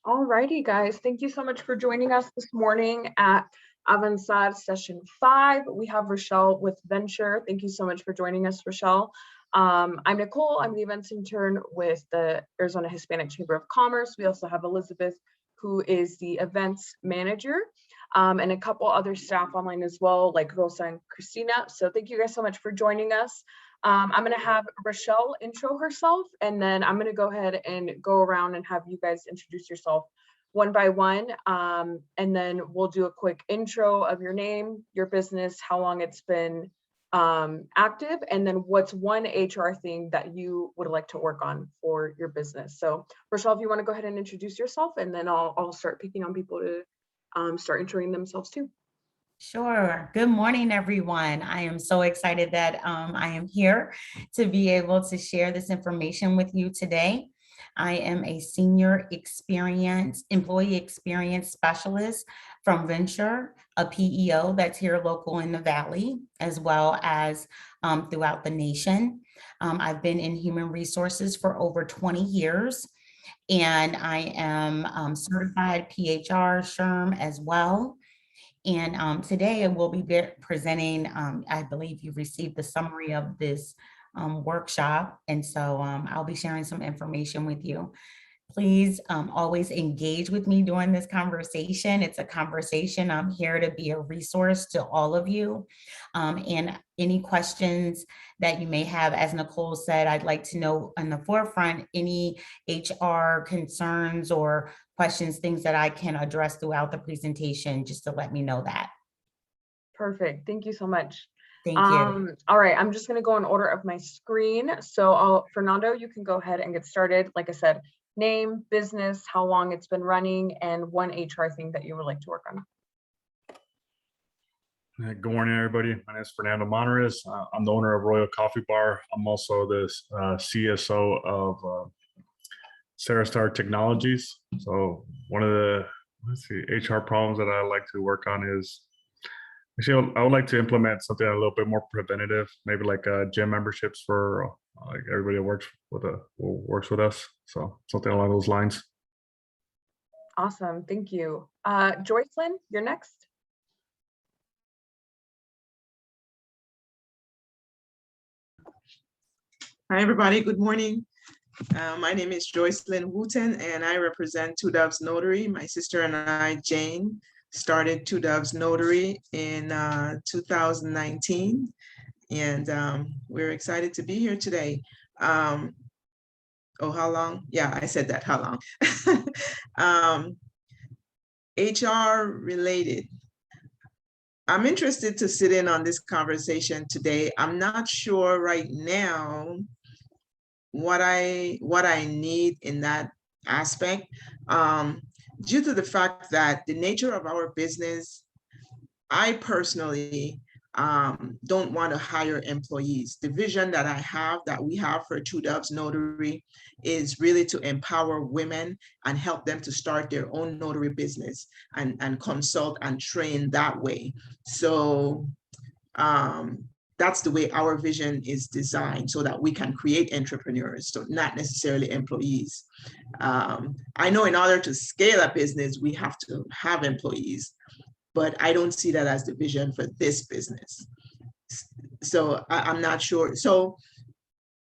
Alrighty, guys. Thank you so much for joining us this morning at Avanzar Session 5. We have Rochelle with Venture. Thank you so much for joining us, Rochelle. I'm Nicole. I'm the events intern with the Arizona Hispanic Chamber of Commerce. We also have Elizabeth, who is the events manager, and a couple other staff online as well, like Rosa and Christina. So thank you guys so much for joining us. I'm going to have Rochelle intro herself, and then I'm going to go ahead and go around and have you guys introduce yourself one by one. And then we'll do a quick intro of your name, your business, how long it's been active, and then what's one HR thing that you would like to work on for your business. So Rochelle, if you want to go ahead and introduce yourself, and then I'll start picking on people to start introing themselves too. Sure. Good morning, everyone. I am so excited that I am here to be able to share this information with you today. I am a senior employee experience specialist from Venture, a PEO that's here local in the Valley, as well as throughout the nation. I've been in human resources for over 20 years, and I am certified PHR, SHRM as well. And today we'll be presenting, I believe you received the summary of this workshop. And so I'll be sharing some information with you. Please always engage with me during this conversation. It's a conversation. I'm here to be a resource to all of you. And any questions that you may have, as Nicole said, I'd like to know in the forefront, any HR concerns or questions, things that I can address throughout the presentation, just to let me know that. Perfect. Thank you so much. Thank you. All right, I'm just going to go in order of my screen. So Fernando, you can go ahead and get started. Like I said, name, business, how long it's been running, and one HR thing that you would like to work on. Good morning, everybody. My name is Fernando Monterez. I'm the owner of Royal Coffee Bar. I'm also the CSO of Sarastar Technologies. So one of the HR problems that I like to work on is, actually, I would like to implement something a little bit more preventative, maybe like gym memberships for like everybody that works with us. So something along those lines. Awesome, thank you. Joycelyn, you're next. Hi, everybody. Good morning. My name is Joycelyn Wooten, and I represent Two Doves Notary. My sister and I, Jane, started Two Doves Notary in 2019, and we're excited to be here today. Oh, how long? Yeah, I said that. How long? HR related. I'm interested to sit in on this conversation today. I'm not sure right now what I need in that aspect, due to the fact that the nature of our business, I personally don't want to hire employees. The vision that we have for Two Doves Notary is really to empower women and help them to start their own notary business and consult and train that way. So that's the way our vision is designed, so that we can create entrepreneurs, so not necessarily employees. I know in order to scale a business, we have to have employees, but I don't see that as the vision for this business. So I'm not sure. So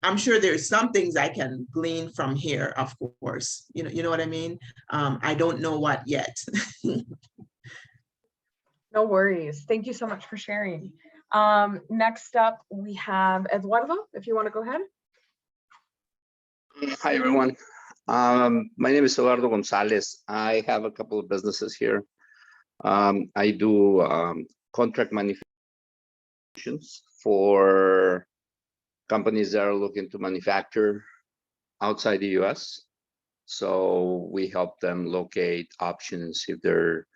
I'm sure there's some things I can glean from here, of course. You know what I mean? I don't know what yet. No worries. Thank you so much for sharing. Next up, we have Eduardo, if you want to go ahead. Hi, everyone. My name is Eduardo Gonzalez. I have a couple of businesses here. I do contract manufacturers for companies that are looking to manufacture outside the US. So we help them locate options if they're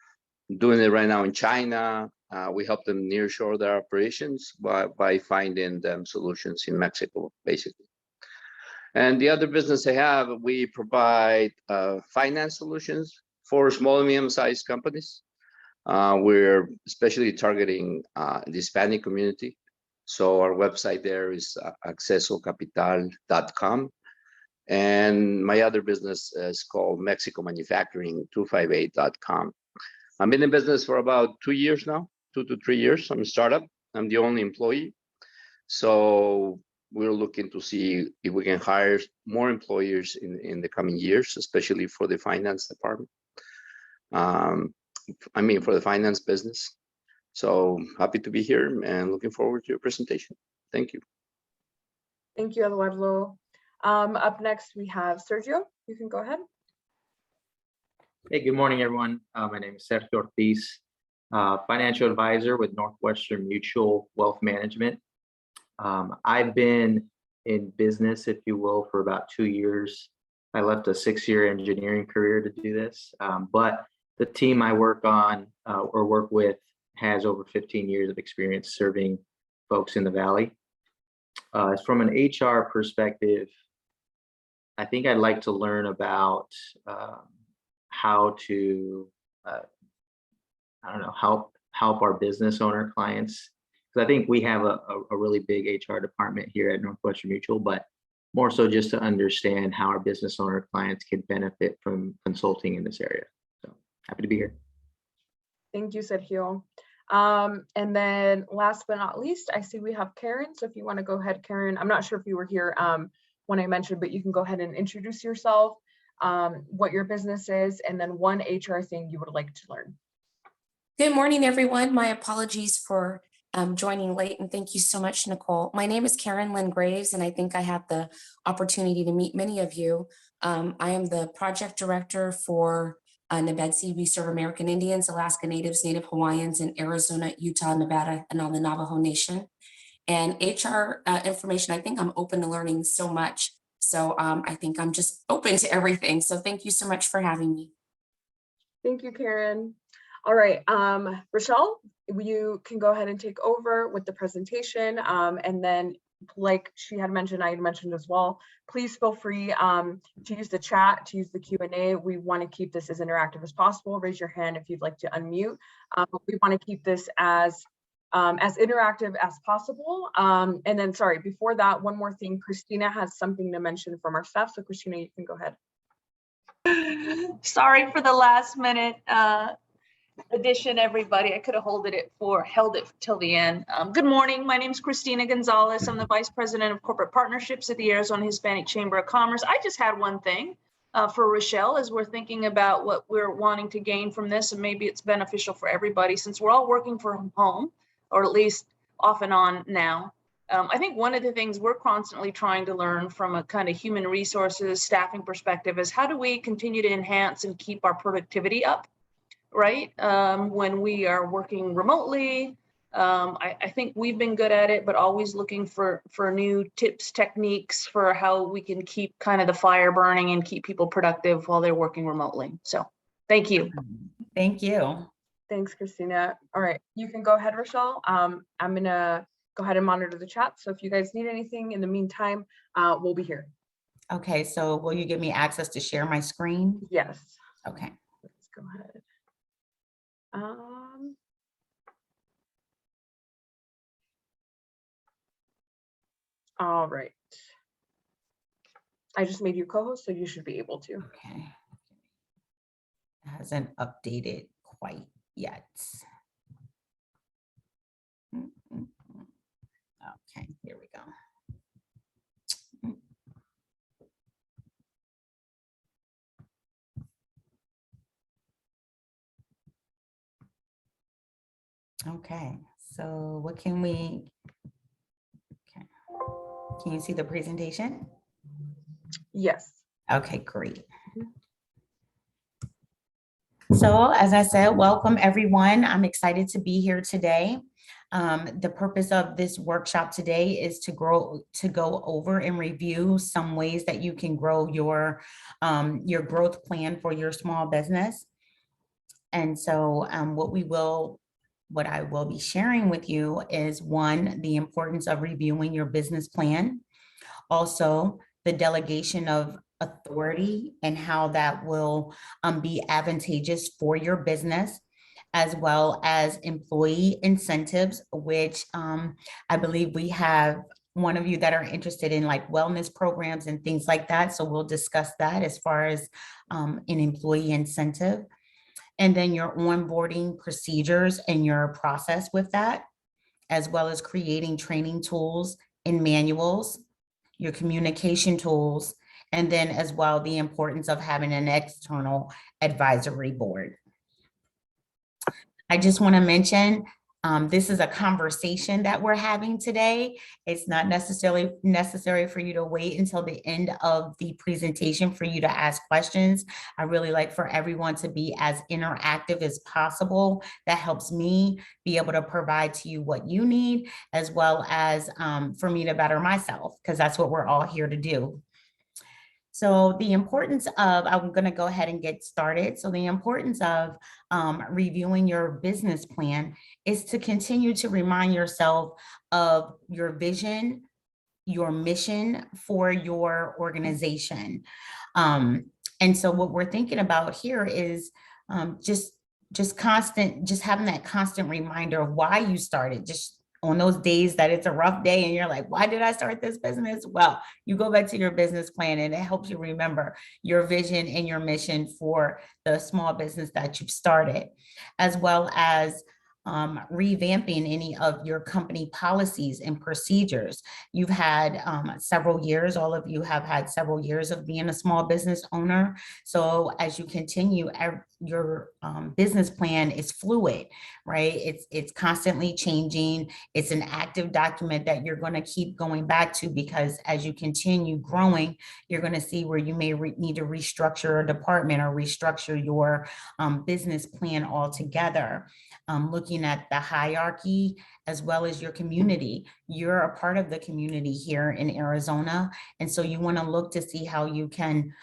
doing it right now in China. We help them nearshore their operations by finding them solutions in Mexico, basically. And the other business I have, we provide finance solutions for small and medium-sized companies. We're especially targeting the Hispanic community. So our website there is accesocapital.com. And my other business is called Mexico Manufacturing 258.com. I've been in business for about 2 years now, 2 to 3 years. I'm a startup. I'm the only employee. So we're looking to see if we can hire more employees in the coming years, especially for the finance department. For the finance business. So happy to be here and looking forward to your presentation. Thank you. Thank you, Eduardo. Up next, we have Sergio. You can go ahead. Hey, good morning, everyone. My name is Sergio Ortiz, financial advisor with Northwestern Mutual Wealth Management. I've been in business, if you will, for about 2 years. I left a 6-year engineering career to do this, but the team I work on or work with has over 15 years of experience serving folks in the Valley. From an HR perspective, I think I'd like to learn about how to, help our business owner clients. Because I think we have a really big HR department here at Northwestern Mutual, but more so just to understand how our business owner clients can benefit from consulting in this area. So happy to be here. Thank you, Sergio. And then last but not least, I see we have Karen. So if you want to go ahead, Karen, I'm not sure if you were here when I mentioned, but you can go ahead and introduce yourself, what your business is, and then one HR thing you would like to learn. Good morning, everyone. My apologies for joining late, and thank you so much, Nicole. My name is Karen Lynn Graves, and I think I had the opportunity to meet many of you. I am the project director for Nebetsi. We serve American Indians, Alaska Natives, Native Hawaiians in Arizona, Utah, Nevada, and on the Navajo Nation. And HR information, I think I'm open to learning so much. So I think I'm just open to everything. So thank you so much for having me. Thank you, Karen. All right, Rochelle, you can go ahead and take over with the presentation. And then, like she had mentioned, I had mentioned as well, please feel free to use the chat, to use the Q&A. We want to keep this as interactive as possible. Raise your hand if you'd like to unmute. We want to keep this as interactive as possible. And then, sorry, before that, one more thing, Christina has something to mention from our staff. So Christina, you can go ahead. Sorry for the last minute addition, everybody. I could have held it till the end. Good morning. My name is Christina Gonzalez. I'm the Vice President of Corporate Partnerships at the Arizona Hispanic Chamber of Commerce. I just had one thing for Rochelle as we're thinking about what we're wanting to gain from this, and maybe it's beneficial for everybody since we're all working from home, or at least off and on now. I think one of the things we're constantly trying to learn from a kind of human resources staffing perspective is how do we continue to enhance and keep our productivity up, right? When we are working remotely, I think we've been good at it, but always looking for new tips, techniques for how we can keep kind of the fire burning and keep people productive while they're working remotely. So thank you. Thank you. Thanks, Christina. All right, you can go ahead, Rochelle. I'm gonna go ahead and monitor the chat. So if you guys need anything in the meantime, we'll be here. Okay, so will you give me access to share my screen? Yes. Okay. Let's go ahead. All right. I just made you co-host, so you should be able to. Okay. It hasn't updated quite yet. Okay, here we go. Okay, so what can we, okay. Can you see the presentation? Yes. Okay, great. So as I said, welcome everyone. I'm excited to be here today. The purpose of this workshop today is to go over and review some ways that you can grow your growth plan for your small business. And so what I will be sharing with you is, one, the importance of reviewing your business plan. Also, the delegation of authority and how that will be advantageous for your business, as well as employee incentives, which I believe we have one of you that are interested in like wellness programs and things like that. So we'll discuss that as far as an employee incentive. And then your onboarding procedures and your process with that, as well as creating training tools and manuals, your communication tools, and then as well, the importance of having an external advisory board. I just want to mention, this is a conversation that we're having today. It's not necessarily necessary for you to wait until the end of the presentation for you to ask questions. I really like for everyone to be as interactive as possible. That helps me be able to provide to you what you need, as well as for me to better myself, because that's what we're all here to do. So the importance of, I'm going to go ahead and get started. So the importance of reviewing your business plan is to continue to remind yourself of your vision, your mission for your organization. And so what we're thinking about here is just having that constant reminder of why you started, just on those days that it's a rough day and you're like, why did I start this business? Well, you go back to your business plan and it helps you remember your vision and your mission for the small business that you've started, as well as revamping any of your company policies and procedures. You've had several years, all of you have had several years of being a small business owner. So as you continue, your business plan is fluid, right? It's constantly changing. It's an active document that you're going to keep going back to, because as you continue growing, you're going to see where you may need to restructure a department or restructure your business plan altogether. Looking at the hierarchy as well as your community. You're a part of the community here in Arizona. And so you want to look to see how you can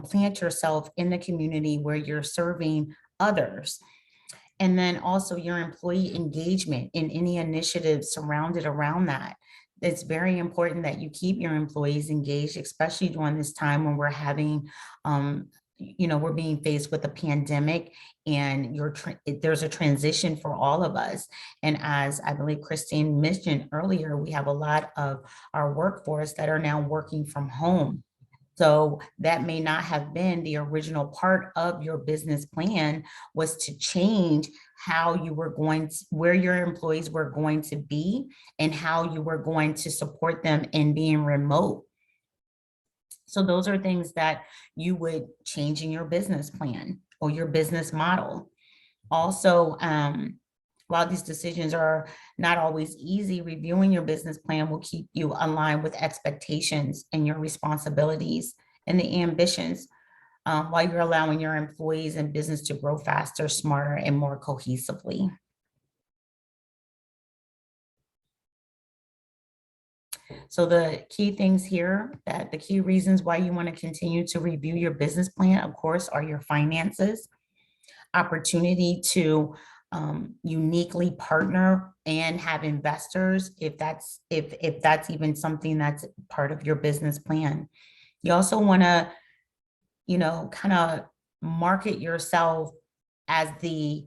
plant yourself in the community where you're serving others. And then also your employee engagement in any initiatives surrounded around that. It's very important that you keep your employees engaged, especially during this time when we're having we're being faced with a pandemic, and there's a transition for all of us. And as I believe Christine mentioned earlier, we have a lot of our workforce that are now working from home. So that may not have been the original part of your business plan, was to change how you were where your employees were going to be and how you were going to support them in being remote. So those are things that you would change in your business plan or your business model. Also, while these decisions are not always easy, reviewing your business plan will keep you aligned with expectations and your responsibilities and the ambitions, while you're allowing your employees and business to grow faster, smarter, and more cohesively. So the key things here, that the key reasons why you want to continue to review your business plan, of course, are your finances, opportunity to uniquely partner and have investors, if that's even something that's part of your business plan. You also want to, kind of market yourself as the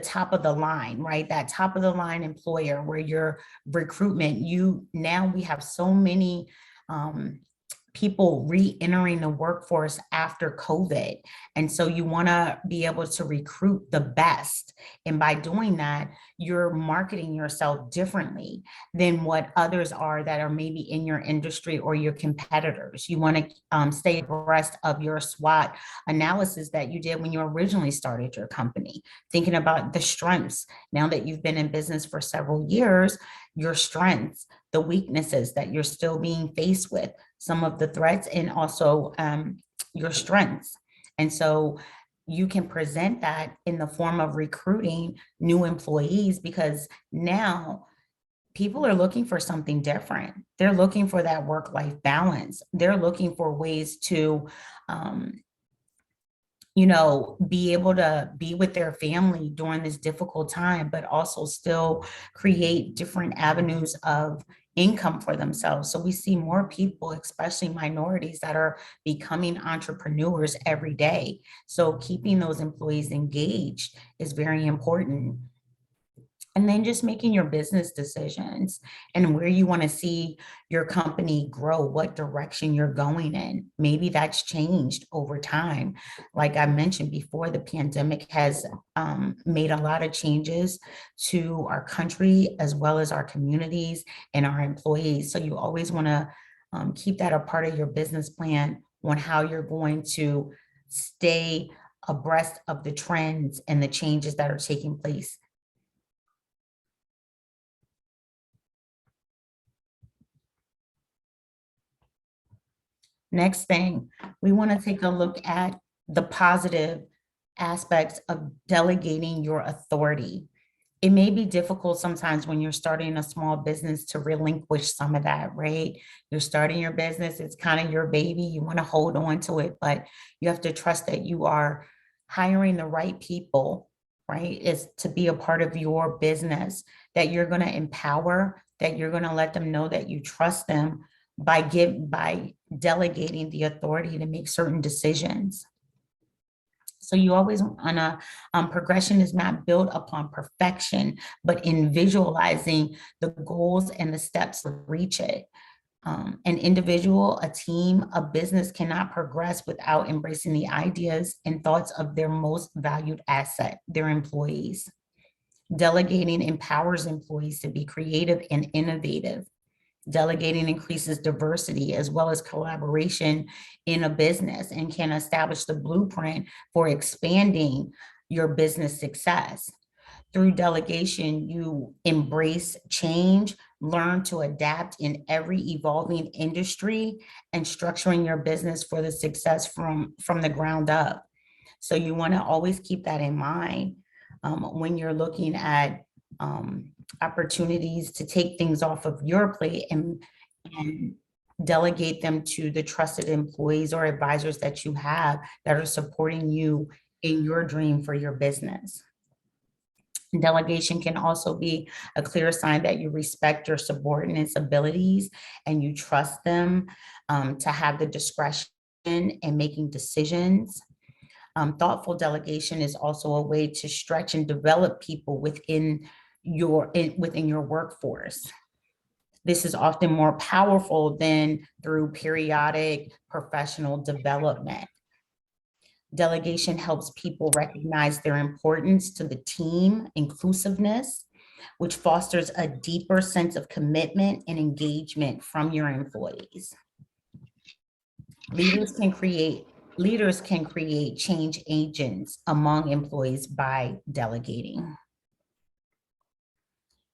top of the line, right? That top of the line employer where your recruitment, we have so many people re-entering the workforce after COVID. And so you want to be able to recruit the best. And by doing that, you're marketing yourself differently than what others are that are maybe in your industry or your competitors. You want to stay abreast of your SWOT analysis that you did when you originally started your company, thinking about the strengths. Now that you've been in business for several years, your strengths, the weaknesses that you're still being faced with, some of the threats, and also your strengths. And so you can present that in the form of recruiting new employees, because now people are looking for something different. They're looking for that work-life balance. They're looking for ways to be able to be with their family during this difficult time, but also still create different avenues of income for themselves. So we see more people, especially minorities, that are becoming entrepreneurs every day. So keeping those employees engaged is very important. And then just making your business decisions and where you want to see your company grow, what direction you're going in. Maybe that's changed over time. Like I mentioned before, the pandemic has made a lot of changes to our country as well as our communities and our employees. So you always want to keep that a part of your business plan on how you're going to stay abreast of the trends and the changes that are taking place. Next thing, we want to take a look at the positive aspects of delegating your authority. It may be difficult sometimes when you're starting a small business to relinquish some of that, right? You're starting your business, it's kind of your baby, you want to hold on to it, but you have to trust that you are hiring the right people, right? Is to be a part of your business, that you're going to empower, that you're going to let them know that you trust them by delegating the authority to make certain decisions. So you always want to, progression is not built upon perfection, but in visualizing the goals and the steps to reach it. An individual, a team, a business cannot progress without embracing the ideas and thoughts of their most valued asset, their employees. Delegating empowers employees to be creative and innovative. Delegating increases diversity as well as collaboration in a business and can establish the blueprint for expanding your business success. Through delegation, you embrace change, learn to adapt in every evolving industry, and structuring your business for the success from the ground up. So you want to always keep that in mind when you're looking at opportunities to take things off of your plate and delegate them to the trusted employees or advisors that you have that are supporting you in your dream for your business. Delegation can also be a clear sign that you respect your subordinates' abilities and you trust them to have the discretion in making decisions. Thoughtful delegation is also a way to stretch and develop people within your workforce. This is often more powerful than through periodic professional development. Delegation helps people recognize their importance to the team, inclusiveness, which fosters a deeper sense of commitment and engagement from your employees. Leaders can create change agents among employees by delegating.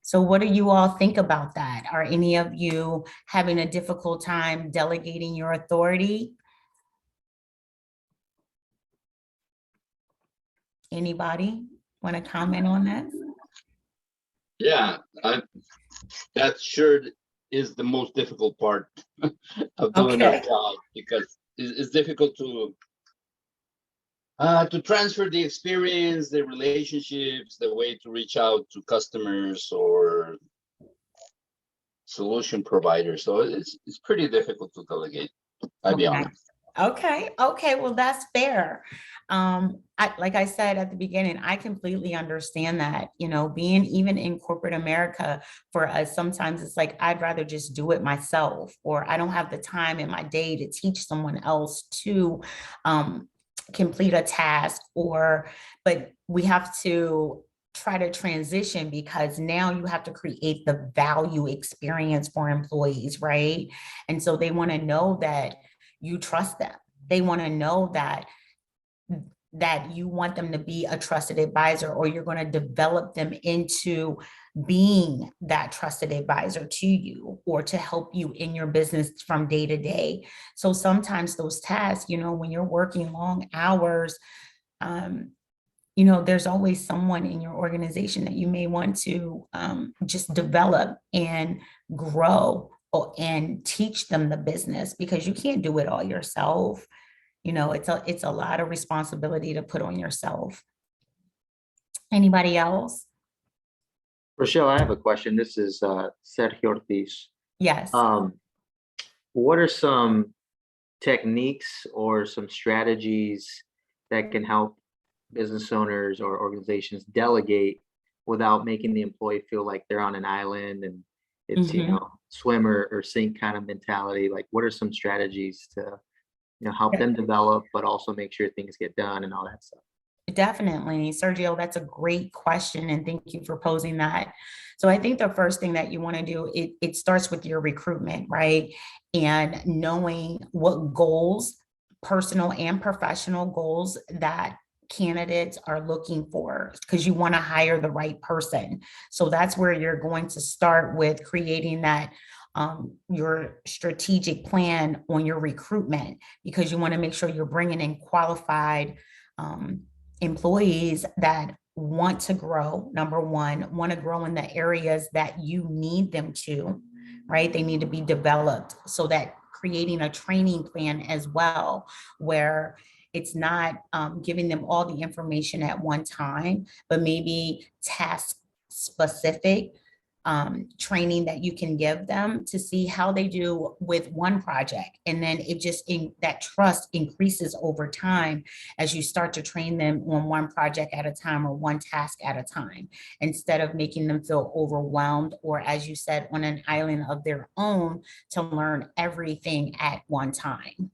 So what do you all think about that? Are any of you having a difficult time delegating your authority? Anybody want to comment on that? Yeah, that sure is the most difficult part of doing our job, because it's difficult to transfer the experience, the relationships, the way to reach out to customers or solution providers. So it's pretty difficult to delegate, I'll be honest. Okay, well, that's fair. Like I said at the beginning, I completely understand that, being even in corporate America, for us, sometimes it's like, I'd rather just do it myself, or I don't have the time in my day to teach someone else to complete a task, but we have to try to transition because now you have to create the value experience for employees, right? And so they want to know that you trust them. They want to know that you want them to be a trusted advisor, or you're going to develop them into being that trusted advisor to you or to help you in your business from day to day. So sometimes those tasks, when you're working long hours, there's always someone in your organization that you may want to just develop and grow and teach them the business, because you can't do it all yourself. It's a lot of responsibility to put on yourself. Anybody else? Rochelle, I have a question. This is Sergio Ortiz. Yes. What are some techniques or some strategies that can help business owners or organizations delegate without making the employee feel like they're on an island and it's, you Mhm. know, swim or sink kind of mentality? Like, what are some strategies to, you know, help them develop, but also make sure things get done and all that stuff? Definitely, Sergio, that's a great question, and thank you for posing that. So I think the first thing that you want to do, it starts with your recruitment, right? And knowing what goals, personal and professional goals that candidates are looking for, because you want to hire the right person. So that's where you're going to start with creating that your strategic plan on your recruitment, because you want to make sure you're bringing in qualified employees that want to grow, number one, want to grow in the areas that you need them to, right? They need to be developed, so that creating a training plan as well, where it's not giving them all the information at one time, but maybe task specific training that you can give them to see how they do with one project. And then it just, that trust increases over time as you start to train them on one project at a time or one task at a time, instead of making them feel overwhelmed or, as you said, on an island of their own to learn everything at one time.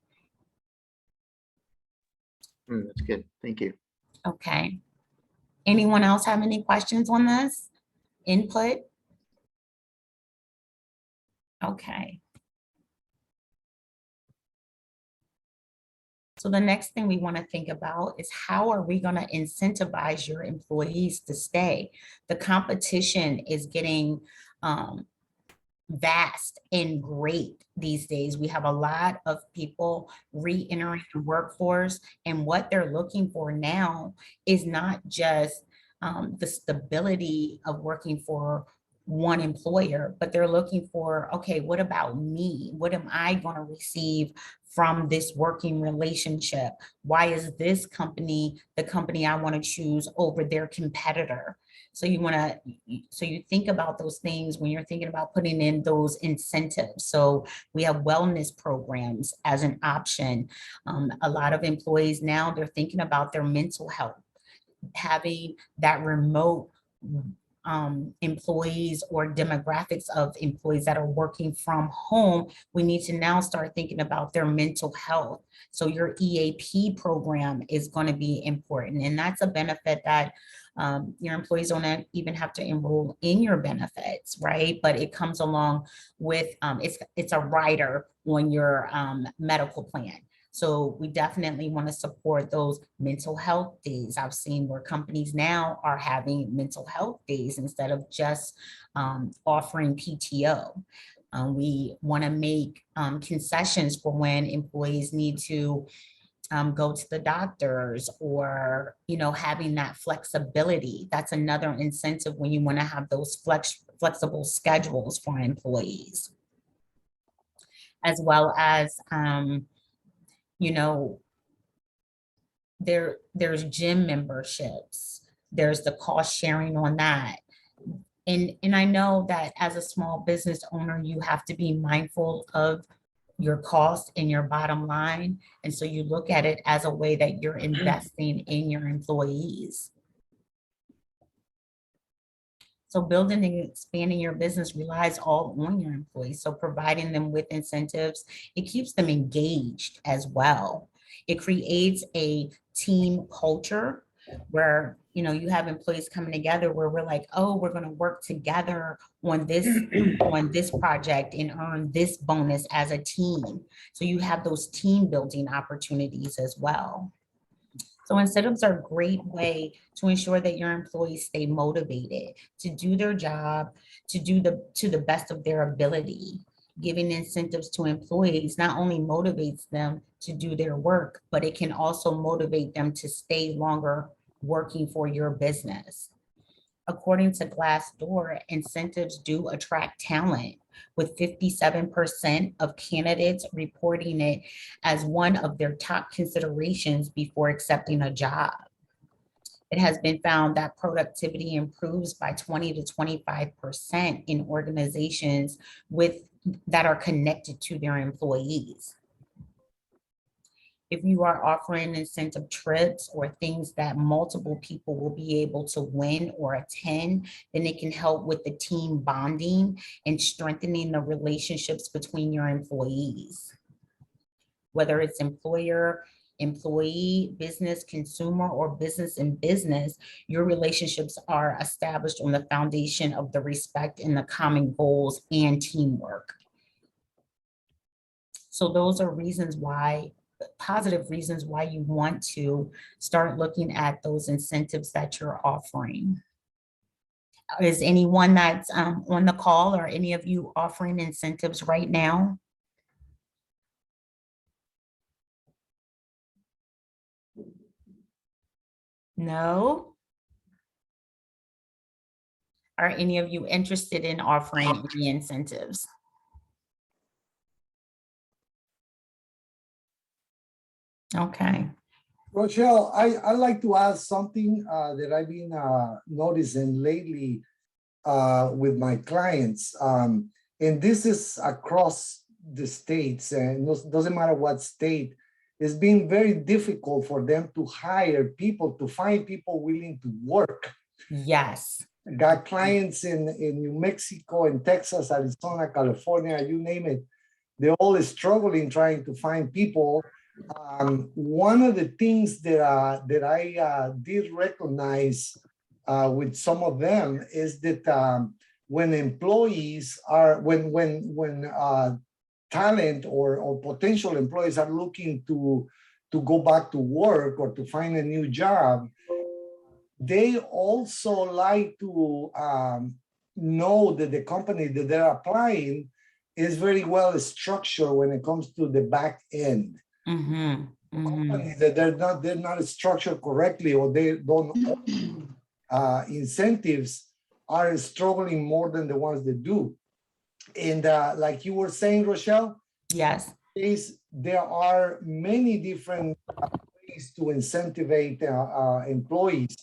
That's good. Thank you. Okay. Anyone else have any questions on this? Input? Okay. So the next thing we want to think about is, how are we going to incentivize your employees to stay? The competition is getting vast and great these days. We have a lot of people re-entering the workforce, and what they're looking for now is not just the stability of working for one employer, but they're looking for, okay, what about me? What am I going to receive from this working relationship? Why is this company the company I want to choose over their competitor? So you think about those things when you're thinking about putting in those incentives. So we have wellness programs as an option. A lot of employees now, they're thinking about their mental health, having that remote employees or demographics of employees that are working from home. We need to now start thinking about their mental health. So your EAP program is going to be important, and that's a benefit that your employees don't even have to enroll in your benefits, right? But it comes along with, it's a rider on your medical plan. So we definitely want to support those mental health days. I've seen where companies now are having mental health days instead of just offering PTO. We want to make concessions for when employees need to go to the doctors, or, you know, having that flexibility. That's another incentive when you want to have those flexible schedules for employees, as well as, you know, there's gym memberships, there's the cost sharing on that. And I know that as a small business owner, you have to be mindful of your cost and your bottom line. And so you look at it as a way that you're investing in your employees. So building and expanding your business relies all on your employees. So providing them with incentives, it keeps them engaged as well. It creates a team culture where, you know, you have employees coming together where we're like, oh, we're going to work together on this project and earn this bonus as a team. So you have those team building opportunities as well. So incentives are a great way to ensure that your employees stay motivated to do their job, to the best of their ability. Giving incentives to employees not only motivates them to do their work, but it can also motivate them to stay longer working for your business. According to Glassdoor, incentives do attract talent, with 57% of candidates reporting it as one of their top considerations before accepting a job. It has been found that productivity improves by 20 to 25% in organizations that are connected to their employees. If you are offering incentive trips or things that multiple people will be able to win or attend, then it can help with the team bonding and strengthening the relationships between your employees. Whether it's employer, employee, business, consumer, or business and business, your relationships are established on the foundation of the respect and the common goals and teamwork. So those are reasons why, positive reasons why you want to start looking at those incentives that you're offering. Is anyone that's on the call or any of you offering incentives right now? No? Are any of you interested in offering any incentives? Okay. Rochelle, I'd like to ask something that I've been noticing lately with my clients. And this is across the states, and doesn't matter what state. It's been very difficult for them to hire people, to find people willing to work. Yes. Got clients in New Mexico, in Texas, Arizona, California, you name it. They're all struggling trying to find people. One of the things that I did recognize with some of them is that when employees are, when talent or potential employees are looking to go back to work or to find a new job, they also like to know that the company that they're applying is very well structured when it comes to the back end. Companies that they're not structured correctly, or they don't incentives, are struggling more than the ones that do. And like you were saying, Rochelle, yes, there are many different ways to incentivize employees,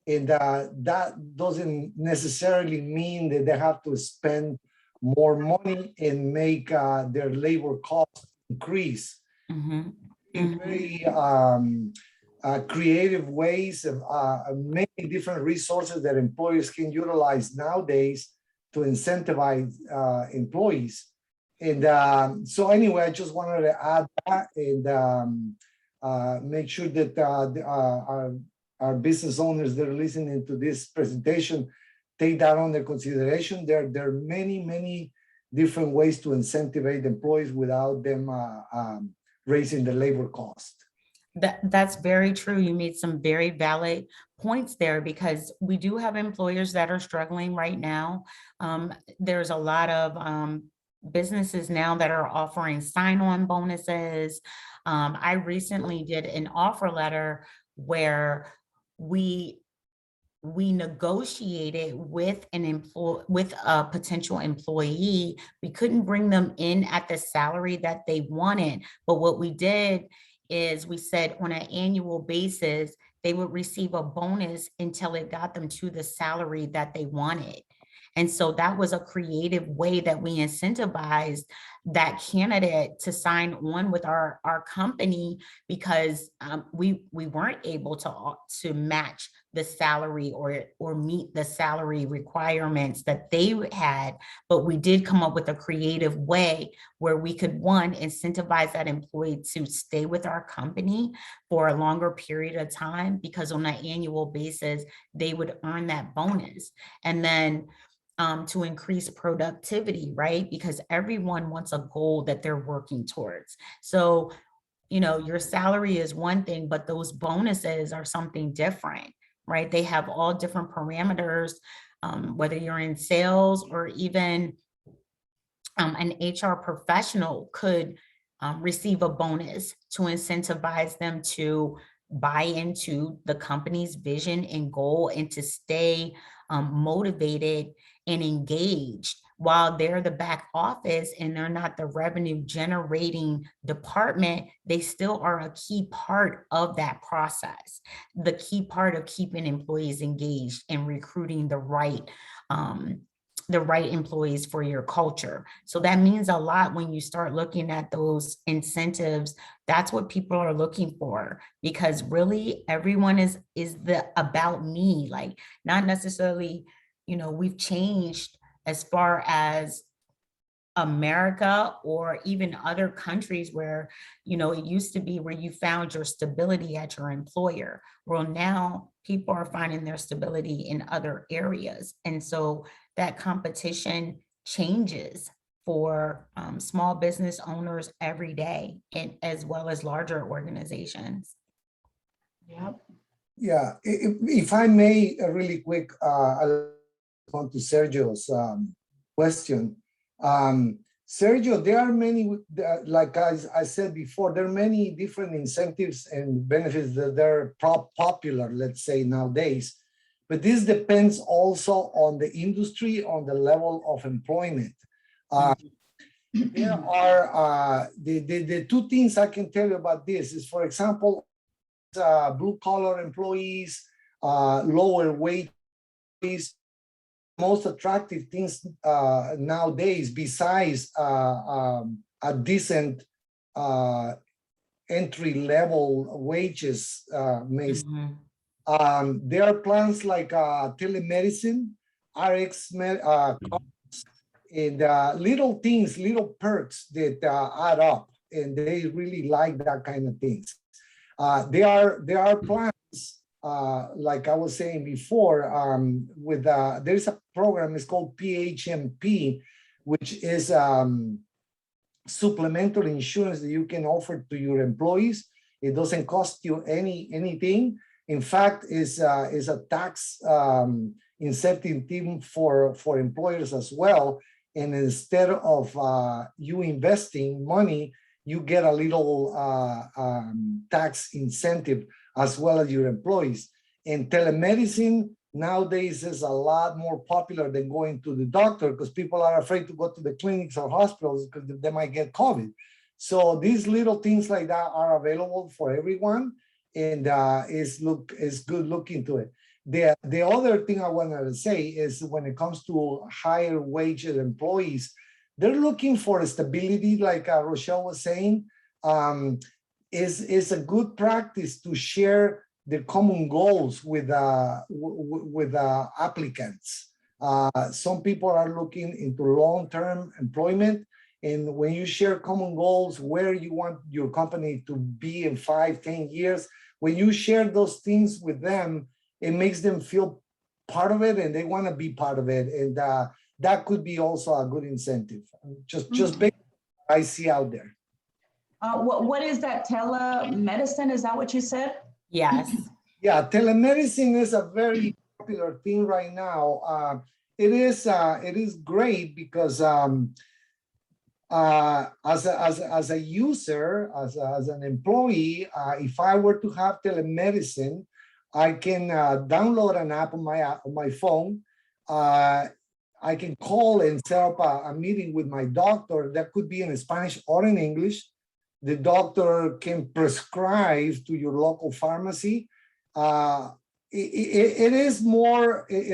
and that doesn't necessarily mean that they have to spend more money and make their labor costs increase. Very creative ways of many different resources that employers can utilize nowadays to incentivize employees. And so anyway, I just wanted to add that and make sure that our business owners that are listening to this presentation take that under consideration. There are many different ways to incentivize employees without them raising the labor cost. That's very true. You made some very valid points there, because we do have employers that are struggling right now. There's a lot of businesses now that are offering sign-on bonuses. I recently did an offer letter where we negotiated with a potential employee. We couldn't bring them in at the salary that they wanted, but what we did is we said on an annual basis, they would receive a bonus until it got them to the salary that they wanted. And so that was a creative way that we incentivized that candidate to sign on with our company, because we weren't able to match the salary or meet the salary requirements that they had, but we did come up with a creative way where we could, one, incentivize that employee to stay with our company for a longer period of time, because on an annual basis, they would earn that bonus. And then to increase productivity, right? Because everyone wants a goal that they're working towards. So, you know, your salary is one thing, but those bonuses are something different, right? They have all different parameters, whether you're in sales or even an HR professional could receive a bonus to incentivize them to buy into the company's vision and goal and to stay motivated and engaged. While they're the back office and they're not the revenue generating department, they still are a key part of that process, the key part of keeping employees engaged and recruiting the right the right employees for your culture. So that means a lot when you start looking at those incentives. That's what people are looking for, because really everyone is the about me, like not necessarily, we've changed as far as America or even other countries where, it used to be where you found your stability at your employer. Well, now people are finding their stability in other areas. And so that competition changes for small business owners every day, and as well as larger organizations. Yep. Yeah, if I may, really quick, I'll respond to Sergio's question. Sergio, there are many, like I said before, there are many different incentives and benefits that are popular, let's say nowadays, but this depends also on the industry, on the level of employment. There are, the two things I can tell you about this is, for example, blue collar employees, lower wages, most attractive things nowadays, besides a decent entry level wages, there are plans like telemedicine, RX, and little things, little perks that add up, and they really like that kind of things. There are plans, like I was saying before, with there's a program, it's called PHMP, which is supplemental insurance that you can offer to your employees. It doesn't cost you anything. In fact, is a tax incentive for employers as well. And instead of you investing money, you get a little tax incentive as well as your employees. And telemedicine nowadays is a lot more popular than going to the doctor, because people are afraid to go to the clinics or hospitals because they might get COVID. So these little things like that are available for everyone, and it's good looking into it. The other thing I wanted to say is, when it comes to higher wage employees, they're looking for stability, like Rochelle was saying. Is a good practice to share the common goals with applicants. Some people are looking into long-term employment, and when you share common goals, where you want your company to be in 5-10 years, when you share those things with them, it makes them feel part of it, and they want to be part of it, and that could be also a good incentive. Just big I see out there. What is that, telemedicine? Is that what you said? Yes. Yeah, telemedicine is a very popular thing right now. It is great because as a user, as an employee, if I were to have telemedicine, I can download an app on my phone. I can call and set up a meeting with my doctor. That could be in Spanish or in English. The doctor can prescribe to your local pharmacy. It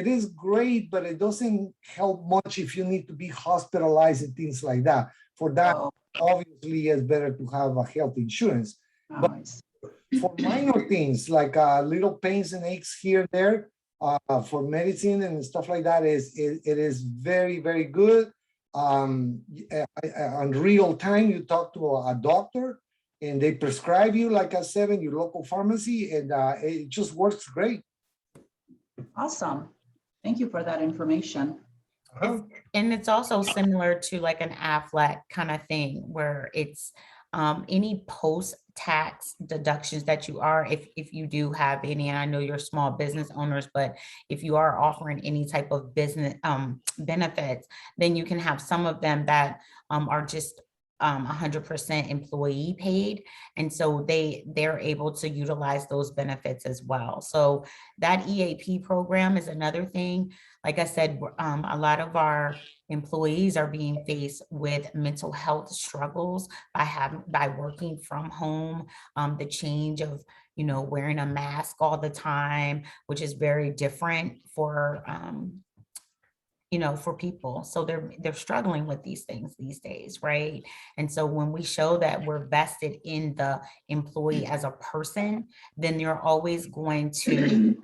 is great, but it doesn't help much if you need to be hospitalized and things like that. For that, obviously, it's better to have a health insurance. But for minor things like little pains and aches here and there, for medicine and stuff like that, it is very, very good. On real time, you talk to a doctor and they prescribe you, like I said, in your local pharmacy, and it just works great. Awesome. Thank you for that information. And it's also similar to like an Aflac kind of thing, where it's any post-tax deductions that you are, if you do have any, and I know you're small business owners, but if you are offering any type of business benefits, then you can have some of them that are just 100% employee paid. And so they're able to utilize those benefits as well. So that EAP program is another thing. Like I said, a lot of our employees are being faced with mental health struggles by working from home, the change of, wearing a mask all the time, which is very different for for people. So they're struggling with these things these days, right? And so when we show that we're vested in the employee as a person, then you're always going to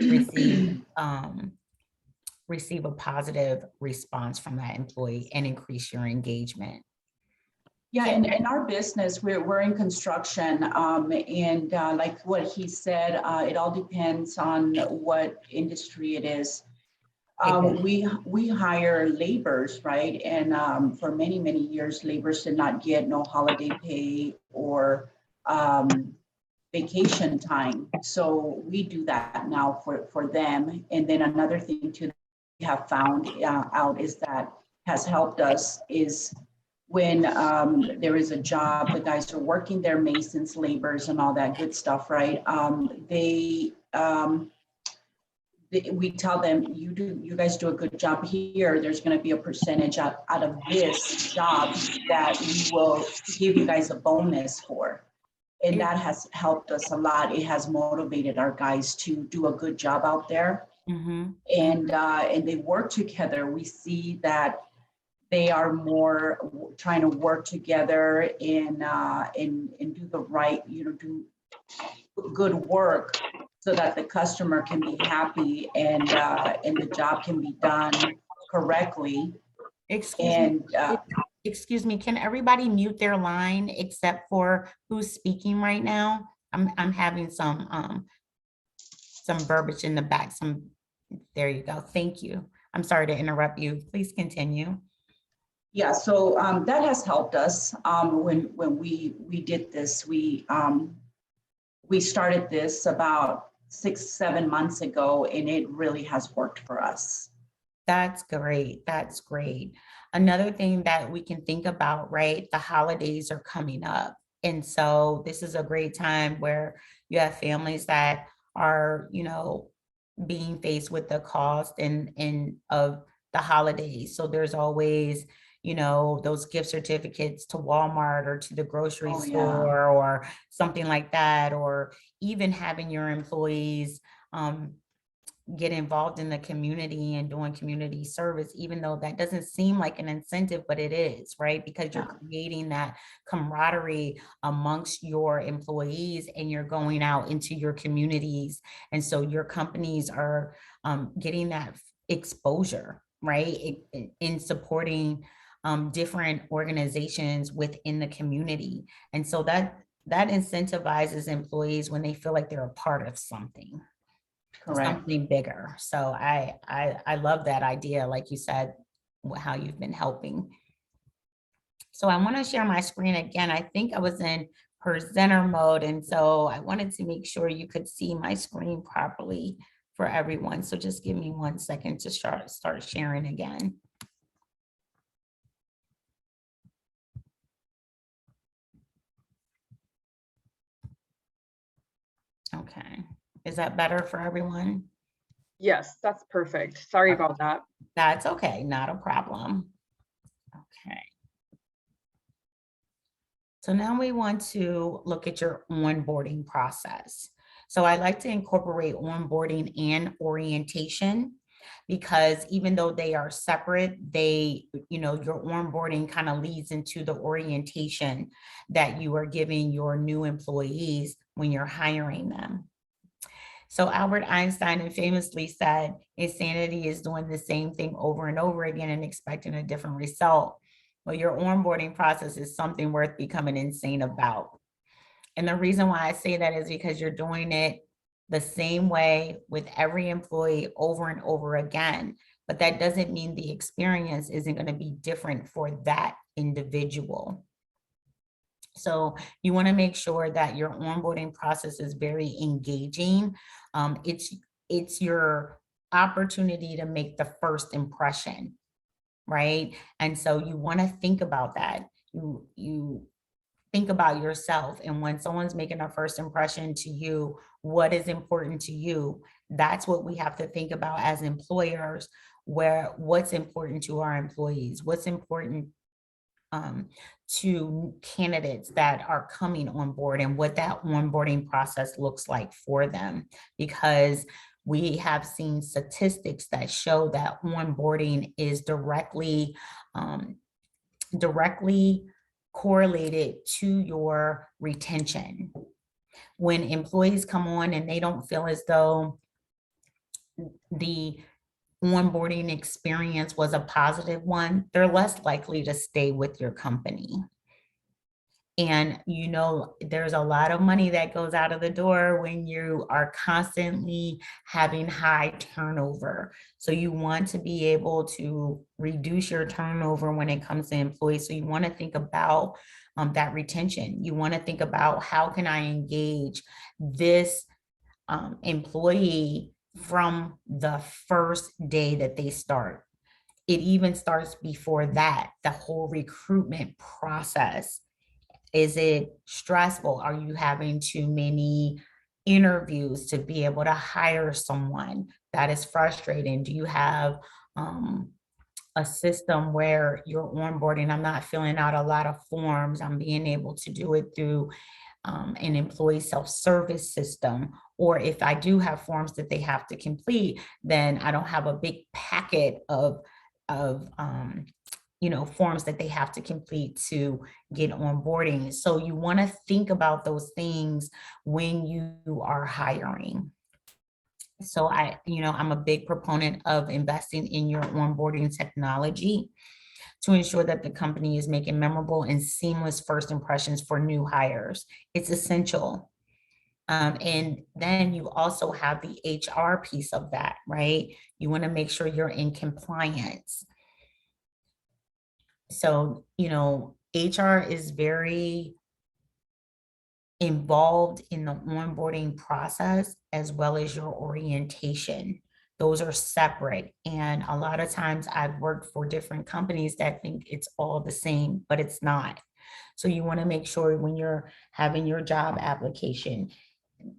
receive a positive response from that employee and increase your engagement. Yeah, in our business, we're in construction, and like what he said, it all depends on what industry it is. We hire laborers, right? And for many, many years, laborers did not get no holiday pay or vacation time. So we do that now for them. And then another thing too that we have found out is that has helped us is when there is a job, the guys are working their masons, laborers, and all that good stuff, right? We tell them, you guys do a good job here. There's going to be a percentage out of this job that we will give you guys a bonus for. And that has helped us a lot. It has motivated our guys to do a good job out there. Mm-hmm. And they work together. We see that they are more trying to work together and do the right, do good work so that the customer can be happy and the job can be done correctly. Excuse me, can everybody mute their line except for who's speaking right now? I'm having some verbiage in the back. There you go. Thank you. I'm sorry to interrupt you. Please continue. Yeah, so that has helped us. When we did this, we started this about 6-7 months ago, and it really has worked for us. That's great. That's great. Another thing that we can think about, right? The holidays are coming up. And so this is a great time where you have families that are, being faced with the cost and of the holidays. So there's always, those gift certificates to Walmart or to the grocery store or something like that, or even having your employees get involved in the community and doing community service, even though that doesn't seem like an incentive, but it is, right? Because you're creating that camaraderie amongst your employees and you're going out into your communities. And so your companies are getting that exposure, right? In supporting different organizations within the community. And so that incentivizes employees when they feel like they're a part of something. Correct. Something bigger. So I love that idea, like you said, how you've been helping. So I want to share my screen again. I think I was in presenter mode, and so I wanted to make sure you could see my screen properly for everyone. So just give me 1 second to start sharing again. Okay. Is that better for everyone? Yes, that's perfect. Sorry about that. That's okay, not a problem. Okay. So now we want to look at your onboarding process. So I like to incorporate onboarding and orientation because even though they are separate, your onboarding kind of leads into the orientation that you are giving your new employees when you're hiring them. So Albert Einstein famously said, insanity is doing the same thing over and over again and expecting a different result. Well, your onboarding process is something worth becoming insane about. And the reason why I say that is because you're doing it the same way with every employee over and over again. But that doesn't mean the experience isn't going to be different for that individual. So you want to make sure that your onboarding process is very engaging. It's your opportunity to make the first impression, right? And so you want to think about that. You think about yourself, and when someone's making a first impression to you, what is important to you? That's what we have to think about as employers, what's important to our employees, what's important to candidates that are coming on board, and what that onboarding process looks like for them. Because we have seen statistics that show that onboarding is directly correlated to your retention. When employees come on and they don't feel as though the onboarding experience was a positive one, they're less likely to stay with your company. And you know, there's a lot of money that goes out of the door when you are constantly having high turnover. So you want to be able to reduce your turnover when it comes to employees. So you want to think about that retention. You want to think about, how can I engage this employee from the first day that they start? It even starts before that, the whole recruitment process. Is it stressful? Are you having too many interviews to be able to hire someone? That is frustrating. Do you have a system where you're onboarding? I'm not filling out a lot of forms. I'm being able to do it through an employee self-service system. Or if I do have forms that they have to complete, then I don't have a big packet of forms that they have to complete to get onboarding. So you want to think about those things when you are hiring. So I'm a big proponent of investing in your onboarding technology to ensure that the company is making memorable and seamless first impressions for new hires. It's essential. And then you also have the HR piece of that, right? You want to make sure you're in compliance. So, HR is very involved in the onboarding process as well as your orientation. Those are separate. And a lot of times I've worked for different companies that think it's all the same, but it's not. So you want to make sure when you're having your job application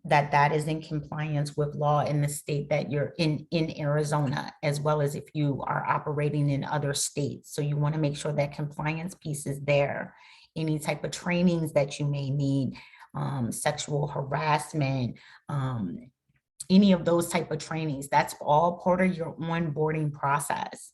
that is in compliance with law in the state that you're in Arizona, as well as if you are operating in other states. So you want to make sure that compliance piece is there. Any type of trainings that you may need, sexual harassment, any of those type of trainings, that's all part of your onboarding process.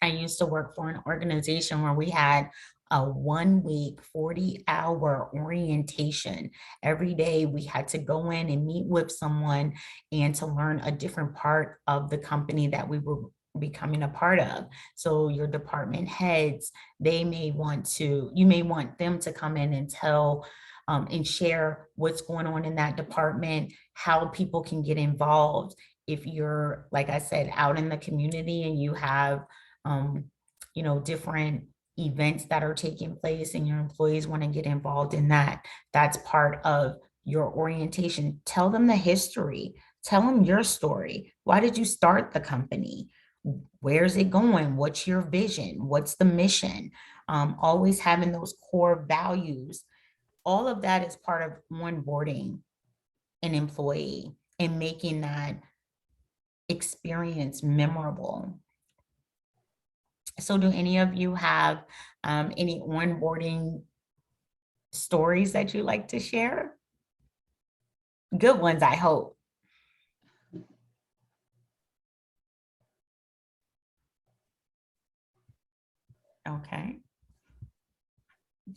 I used to work for an organization where we had a 1 week, 40-hour orientation. Every day we had to go in and meet with someone and to learn a different part of the company that we were becoming a part of. So your department heads, you may want them to come in and tell and share what's going on in that department, how people can get involved. If you're, like I said, out in the community and you have different events that are taking place and your employees want to get involved in that, that's part of your orientation. Tell them the history. Tell them your story. Why did you start the company? Where's it going? What's your vision? What's the mission? Always having those core values. All of that is part of onboarding an employee and making that experience memorable. So do any of you have any onboarding stories that you like to share? Good ones, I hope. Okay.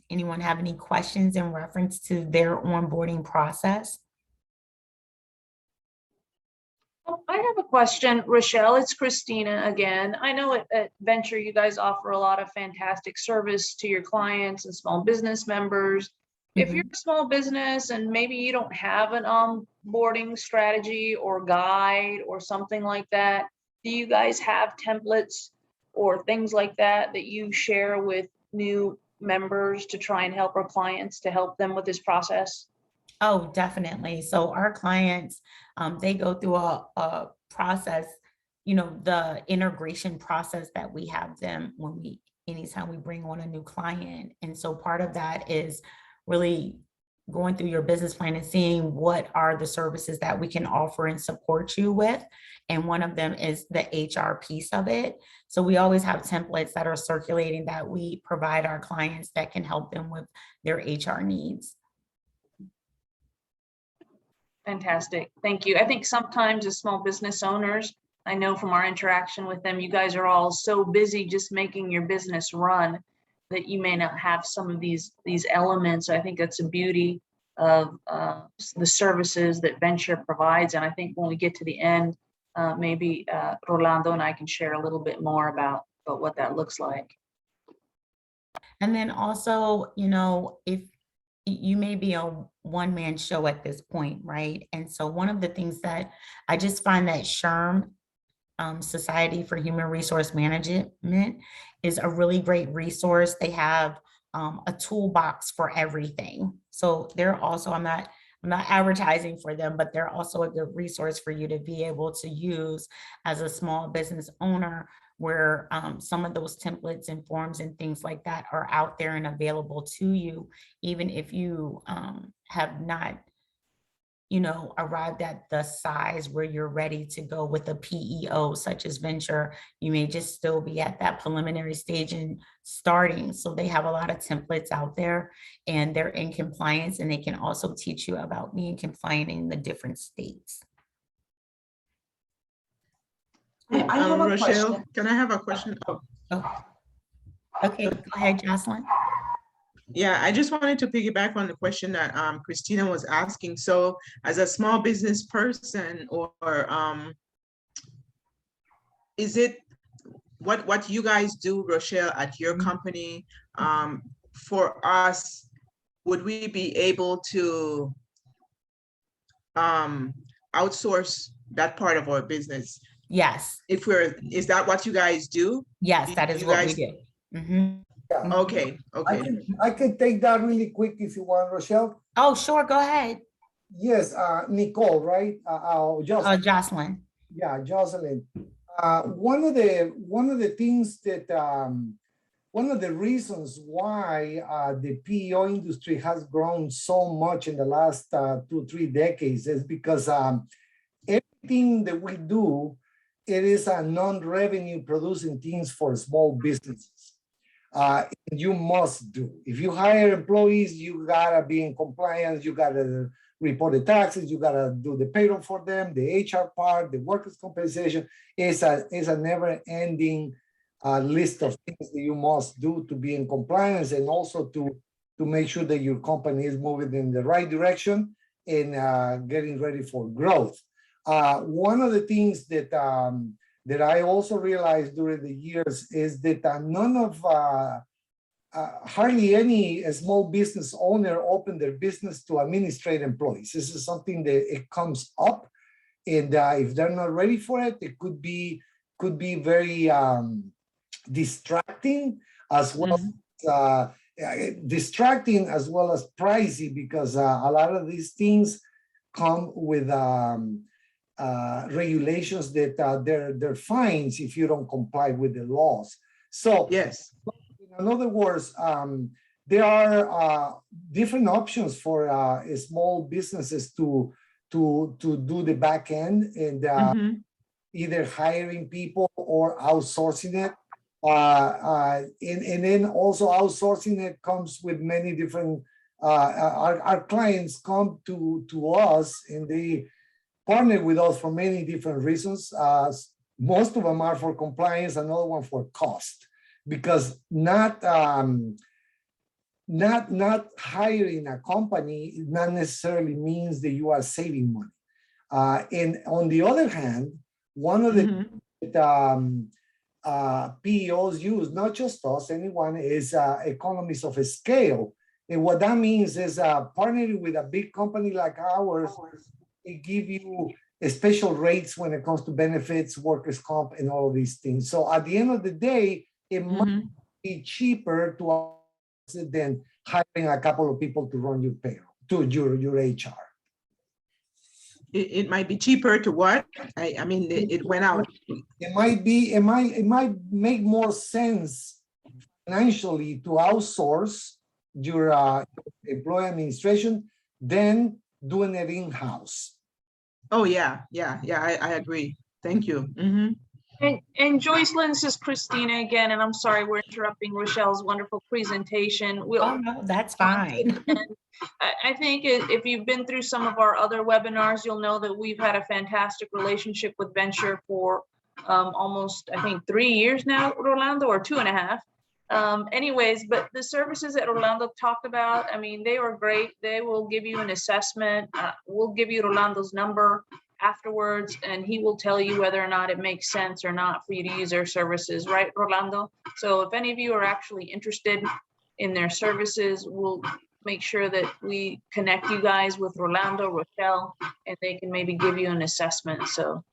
Anyone have any questions in reference to their onboarding process? I have a question, Rochelle. It's Christina again. I know at Venture, you guys offer a lot of fantastic service to your clients and small business members. If you're a small business and maybe you don't have an onboarding strategy or guide or something like that, do you guys have templates or things like that you share with new members to try and help our clients to help them with this process? Oh, definitely. So our clients, they go through a process, the integration process that we have them anytime we bring on a new client. And so part of that is really going through your business plan and seeing what are the services that we can offer and support you with. And one of them is the HR piece of it. So we always have templates that are circulating that we provide our clients that can help them with their HR needs. Fantastic. Thank you. I think sometimes as small business owners, I know from our interaction with them, you guys are all so busy just making your business run that you may not have some of these elements. I think that's the beauty of the services that Venture provides. And I think when we get to the end, maybe Rolando and I can share a little bit more about what that looks like. And then also, you know, if you may be a one-man show at this point, right? And so one of the things that I just find that SHRM, Society for Human Resource Management, is a really great resource. They have a toolbox for everything. So they're also, I'm not advertising for them, but they're also a good resource for you to be able to use as a small business owner, where some of those templates and forms and things like that are out there and available to you, even if you have not, you know, arrived at the size where you're ready to go with a PEO such as Venture. You may just still be at that preliminary stage and starting. So they have a lot of templates out there, and they're in compliance, and they can also teach you about being compliant in the different states. I have a Rochelle, question. can I have a question? Oh. Okay, go ahead, Jocelyn. Yeah, I just wanted to piggyback on the question that Christina was asking. So as a small business person, or is it what you guys do, Rochelle, at your company, for us, would we be able to outsource that part of our business? Yes. Is that what you guys do? Yes, that is what we do. Mm-hmm. Yeah. Okay, okay. I can take that really quick if you want, Rochelle. Oh, sure, go ahead. Yes, Nicole, right? Jocelyn. Jocelyn. Yeah, Jocelyn. One of the things that one of the reasons why the PEO industry has grown so much in the last 2-3 decades is because everything that we do, it is a non-revenue producing things for small businesses. You must do. If you hire employees, you gotta be in compliance, you gotta report the taxes, you gotta do the payroll for them, the HR part, the workers' compensation. Is a never-ending list of things that you must do to be in compliance, and also to make sure that your company is moving in the right direction and getting ready for growth. One of the things that that I also realized during the years is that none of hardly any small business owner opened their business to administrate employees. This is something that it comes up, and if they're not ready for it, it could be very distracting, as well as distracting as well as pricey, because a lot of these things come with regulations that they're fines if you don't comply with the laws. So yes, in other words, there are different options for small businesses to do the back end, and either hiring people or outsourcing it. And then also outsourcing it comes with many different, our clients come to us and they partner with us for many different reasons. Most of them are for compliance, another one for cost, because not hiring a company not necessarily means that you are saving money. And on the other hand, one of the PEOs use, not just us, anyone, is economies of scale. And what that means is partnering with a big company like ours, it give you special rates when it comes to benefits, workers' comp, and all of these things. So at the end of the day, it might be cheaper than hiring a couple of people to run your payroll, to your HR. It might be cheaper to what? I mean, it went out. It might make more sense financially to outsource your employee administration than doing it in-house. Oh yeah, I agree. Thank you. And Joycelyn, this is Christina again, and I'm sorry we're interrupting Rochelle's wonderful presentation. Oh, no, that's fine. I think if you've been through some of our other webinars, you'll know that we've had a fantastic relationship with Venture for almost, I think, 3 years now, Rolando, or 2.5. Anyways, but the services that Rolando talked about, I mean, they were great. They will give you an assessment. We'll give you Rolando's number afterwards, and he will tell you whether or not it makes sense or not for you to use their services, right, Rolando? So if any of you are actually interested in their services, we'll make sure that we connect you guys with Rolando, Rochelle, and they can maybe give you an assessment. So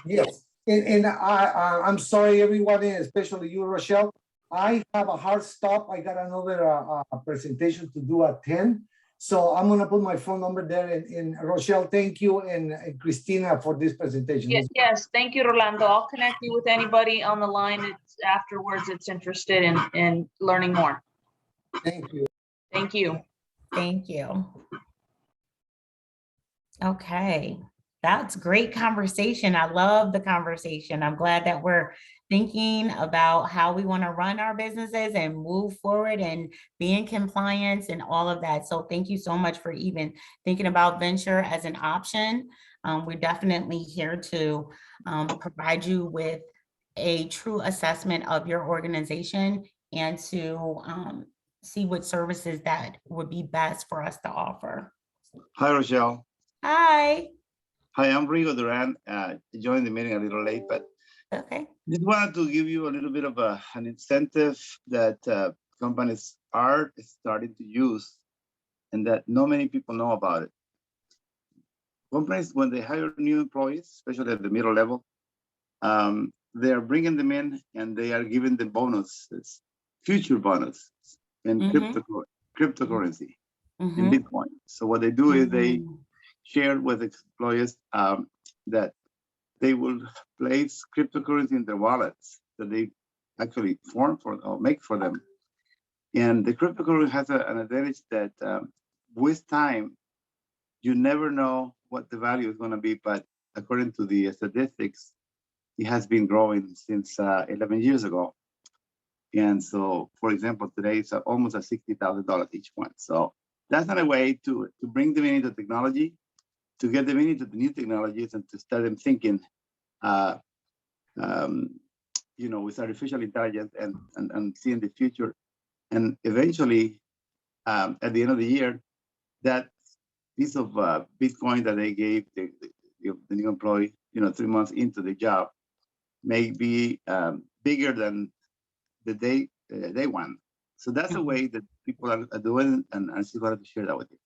Yes, and I'm sorry, everyone, and especially you, Rochelle. I have a hard stop. I got another presentation to do at 10. So I'm gonna put my phone number there, and Rochelle, thank you, and Christina for this presentation. yes, thank you, Rolando. I'll connect you with anybody on the line afterwards that's interested in learning more. Thank you. Thank you. Thank you. Okay, that's great conversation. I love the conversation. I'm glad that we're thinking about how we want to run our businesses and move forward and be in compliance and all of that. So thank you so much for even thinking about Venture as an option. We're definitely here to provide you with a true assessment of your organization and to see what services that would be best for us to offer. Hi, Rochelle. Hi. Hi, I'm Rigo Duran. Joined the meeting a little late, but Okay. just wanted to give you a little bit of an incentive that companies are starting to use and that not many people know about it. Companies, when they hire new employees, especially at the middle level, they are bringing them in and they are giving them bonuses, future bonus in cryptocurrency, in Bitcoin. So what they do is they share with employees that they will place cryptocurrency in their wallets that they actually form for or make for them. And the cryptocurrency has an advantage that with time, you never know what the value is going to be, but according to the statistics, it has been growing since 11 years ago. And so, for example, today it's almost $60,000 each one. So that's not a way to bring them into technology, to get them into the new technologies and to start them thinking, you know, with artificial intelligence and seeing the future. And eventually, at the end of the year, that piece of Bitcoin that they gave the new employee, you know, 3 months into the job, may be bigger than the day one. So that's a way that people are doing, and I just wanted to share that with you.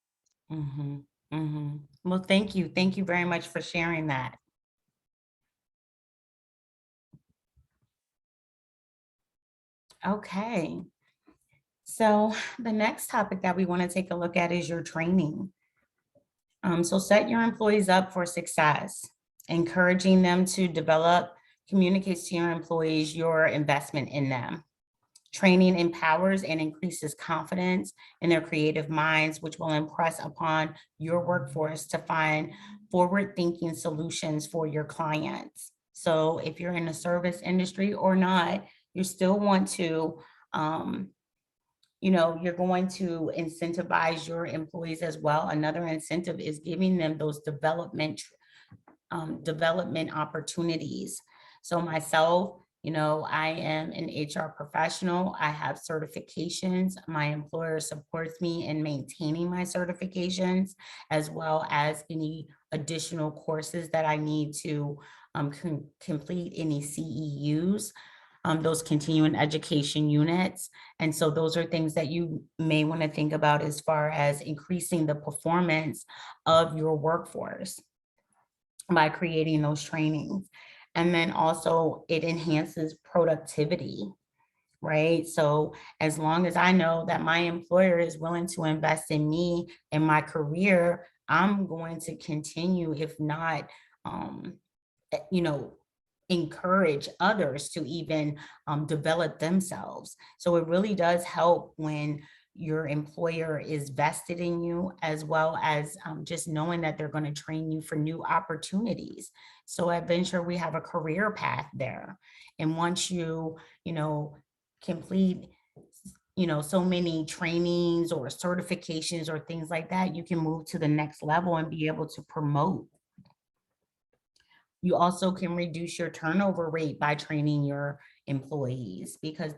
Well, thank you. Thank you very much for sharing that. Okay. So the next topic that we want to take a look at is your training. So set your employees up for success, encouraging them to develop, communicates to your employees your investment in them. Training empowers and increases confidence in their creative minds, which will impress upon your workforce to find forward-thinking solutions for your clients. So if you're in the service industry or not, you still want to, you know, you're going to incentivize your employees as well. Another incentive is giving them those development opportunities. So myself, you know, I am an HR professional. I have certifications. My employer supports me in maintaining my certifications, as well as any additional courses that I need to complete, any CEUs, those continuing education units. And so those are things that you may want to think about as far as increasing the performance of your workforce by creating those trainings. And then also it enhances productivity, right? So as long as I know that my employer is willing to invest in me and my career, I'm going to continue, if not, you know, encourage others to even develop themselves. So it really does help when your employer is vested in you, as well as just knowing that they're going to train you for new opportunities. So at Venture, we have a career path there. And once you complete, so many trainings or certifications or things like that, you can move to the next level and be able to promote. You also can reduce your turnover rate by training your employees, because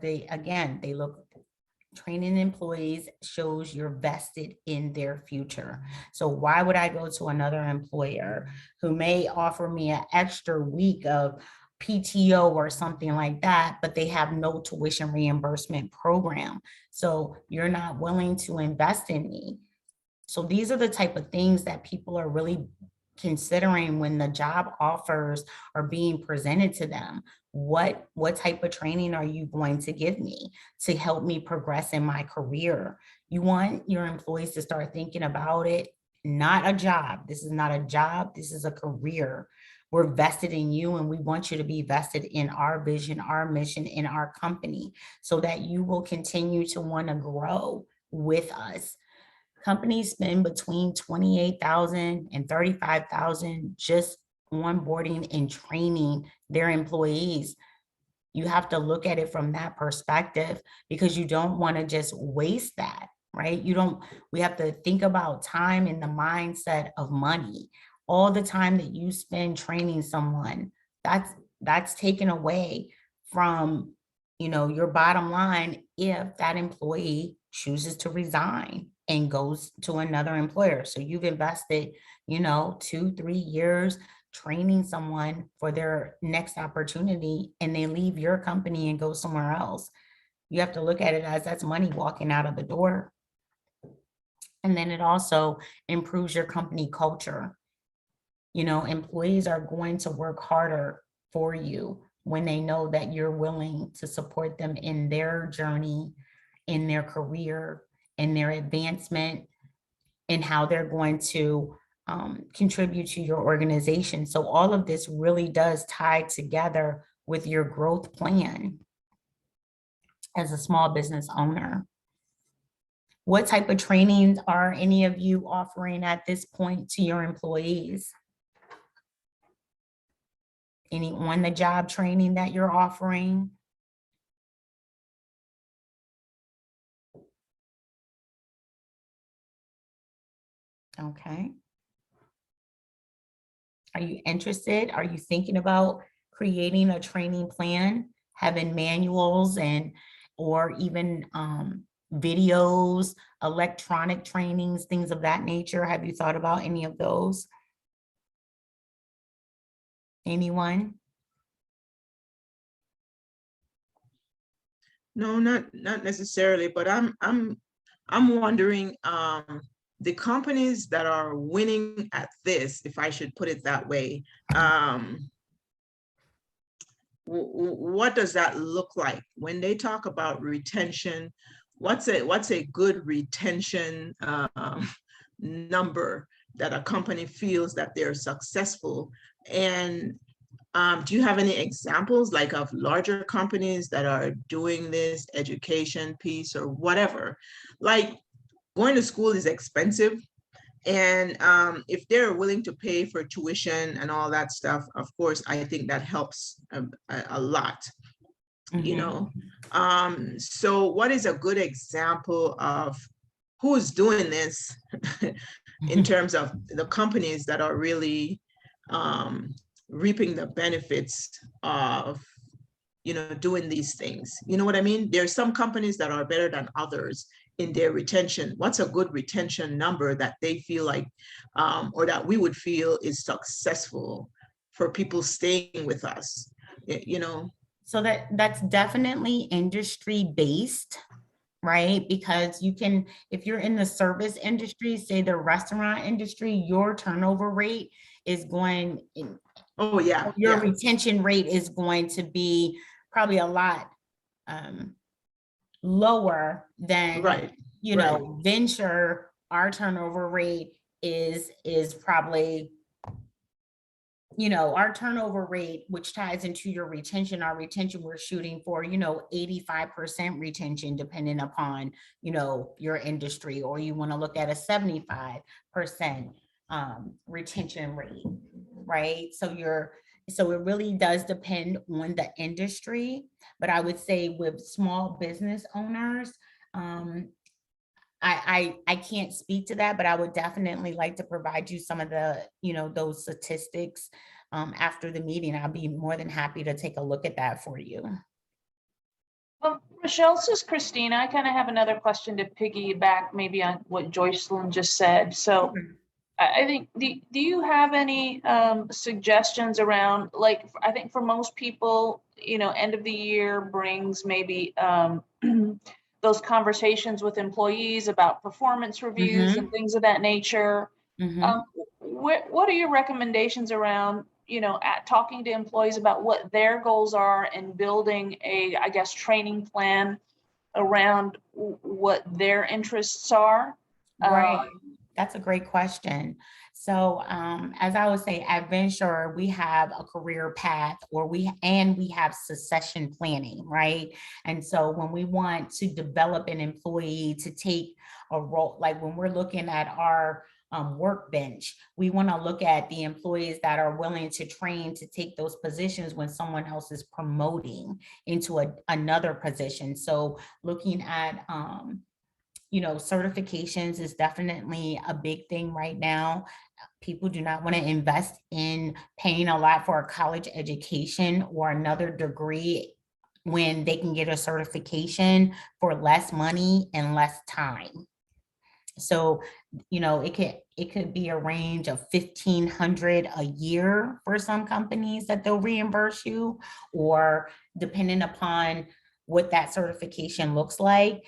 training employees shows you're vested in their future. So why would I go to another employer who may offer me an extra week of PTO or something like that, but they have no tuition reimbursement program? So you're not willing to invest in me. So these are the type of things that people are really considering when the job offers are being presented to them. What type of training are you going to give me to help me progress in my career? You want your employees to start thinking about it, not a job. This is not a job. This is a career. We're vested in you, and we want you to be vested in our vision, our mission, in our company, so that you will continue to want to grow with us. Companies spend between $28,000 and $35,000 just onboarding and training their employees. You have to look at it from that perspective, because you don't want to just waste that, right? We have to think about time in the mindset of money. All the time that you spend training someone, that's taken away from, your bottom line if that employee chooses to resign and goes to another employer. So you've invested, 2-3 years training someone for their next opportunity, and they leave your company and go somewhere else. You have to look at it as that's money walking out of the door. And then it also improves your company culture. Employees are going to work harder for you when they know that you're willing to support them in their journey, in their career, in their advancement, and how they're going to contribute to your organization. So all of this really does tie together with your growth plan as a small business owner. What type of trainings are any of you offering at this point to your employees? Any on-the-job training that you're offering? Okay. Are you interested? Are you thinking about creating a training plan, having manuals or even videos, electronic trainings, things of that nature? Have you thought about any of those? Anyone? No, not necessarily, but I'm wondering, the companies that are winning at this, if I should put it that way, what does that look like when they talk about retention? What's a good retention number that a company feels that they're successful? And do you have any examples like of larger companies that are doing this education piece or whatever? Like, going to school is expensive. And if they're willing to pay for tuition and all that stuff, of course, I think that helps a lot, So what is a good example of who's doing this in terms of the companies that are really reaping the benefits of doing these things? You know what I mean? There's some companies that are better than others in their retention. What's a good retention number that they feel like, or that we would feel is successful for people staying with us, So that's definitely industry based, right? Because you can, if you're in the service industry, say the restaurant industry, your turnover rate is going, oh yeah, your retention rate is going to be probably a lot lower than, venture. Our turnover rate is probably our turnover rate, which ties into your retention, our retention, we're shooting for, 85% retention, depending upon, your industry, or you want to look at a 75% retention rate, right? So it really does depend on the industry, but I would say with small business owners, I can't speak to that, but I would definitely like to provide you some of the, those statistics after the meeting. I'll be more than happy to take a look at that for you. Rochelle, this is Christina. I kind of have another question to piggyback maybe on what Joycelyn just said. So I think, do you have any suggestions around, like, I think for most people, end of the year brings maybe those conversations with employees about performance reviews and things of that nature. What are your recommendations around, at talking to employees about what their goals are and building a, I guess, training plan around what their interests are? Right. That's a great question. So as I would say, at Venture, we have a career path, or we have succession planning, right? And so when we want to develop an employee to take a role, like when we're looking at our workbench, we want to look at the employees that are willing to train to take those positions when someone else is promoting into another position. So looking at certifications is definitely a big thing right now. People do not want to invest in paying a lot for a college education or another degree when they can get a certification for less money and less time. So, it could be a range of $1,500 a year for some companies that they'll reimburse you, or depending upon what that certification looks like.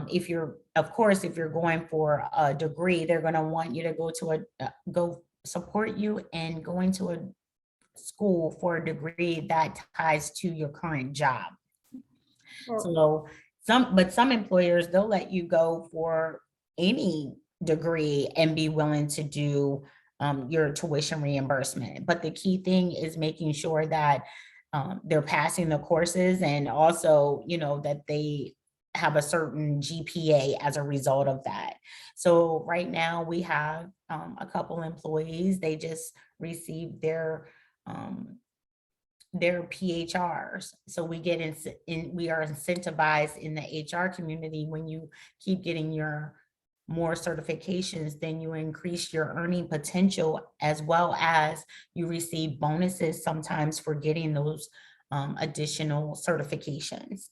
If you're going for a degree, they're going to want you to go support you in going to a school for a degree that ties to your current job. So some employers, they'll let you go for any degree and be willing to do your tuition reimbursement. But the key thing is making sure that they're passing the courses, and also, that they have a certain GPA as a result of that. So right now we have a couple employees, they just received their PHRs. So we we are incentivized in the HR community. When you keep getting your more certifications, then you increase your earning potential, as well as you receive bonuses sometimes for getting those additional certifications.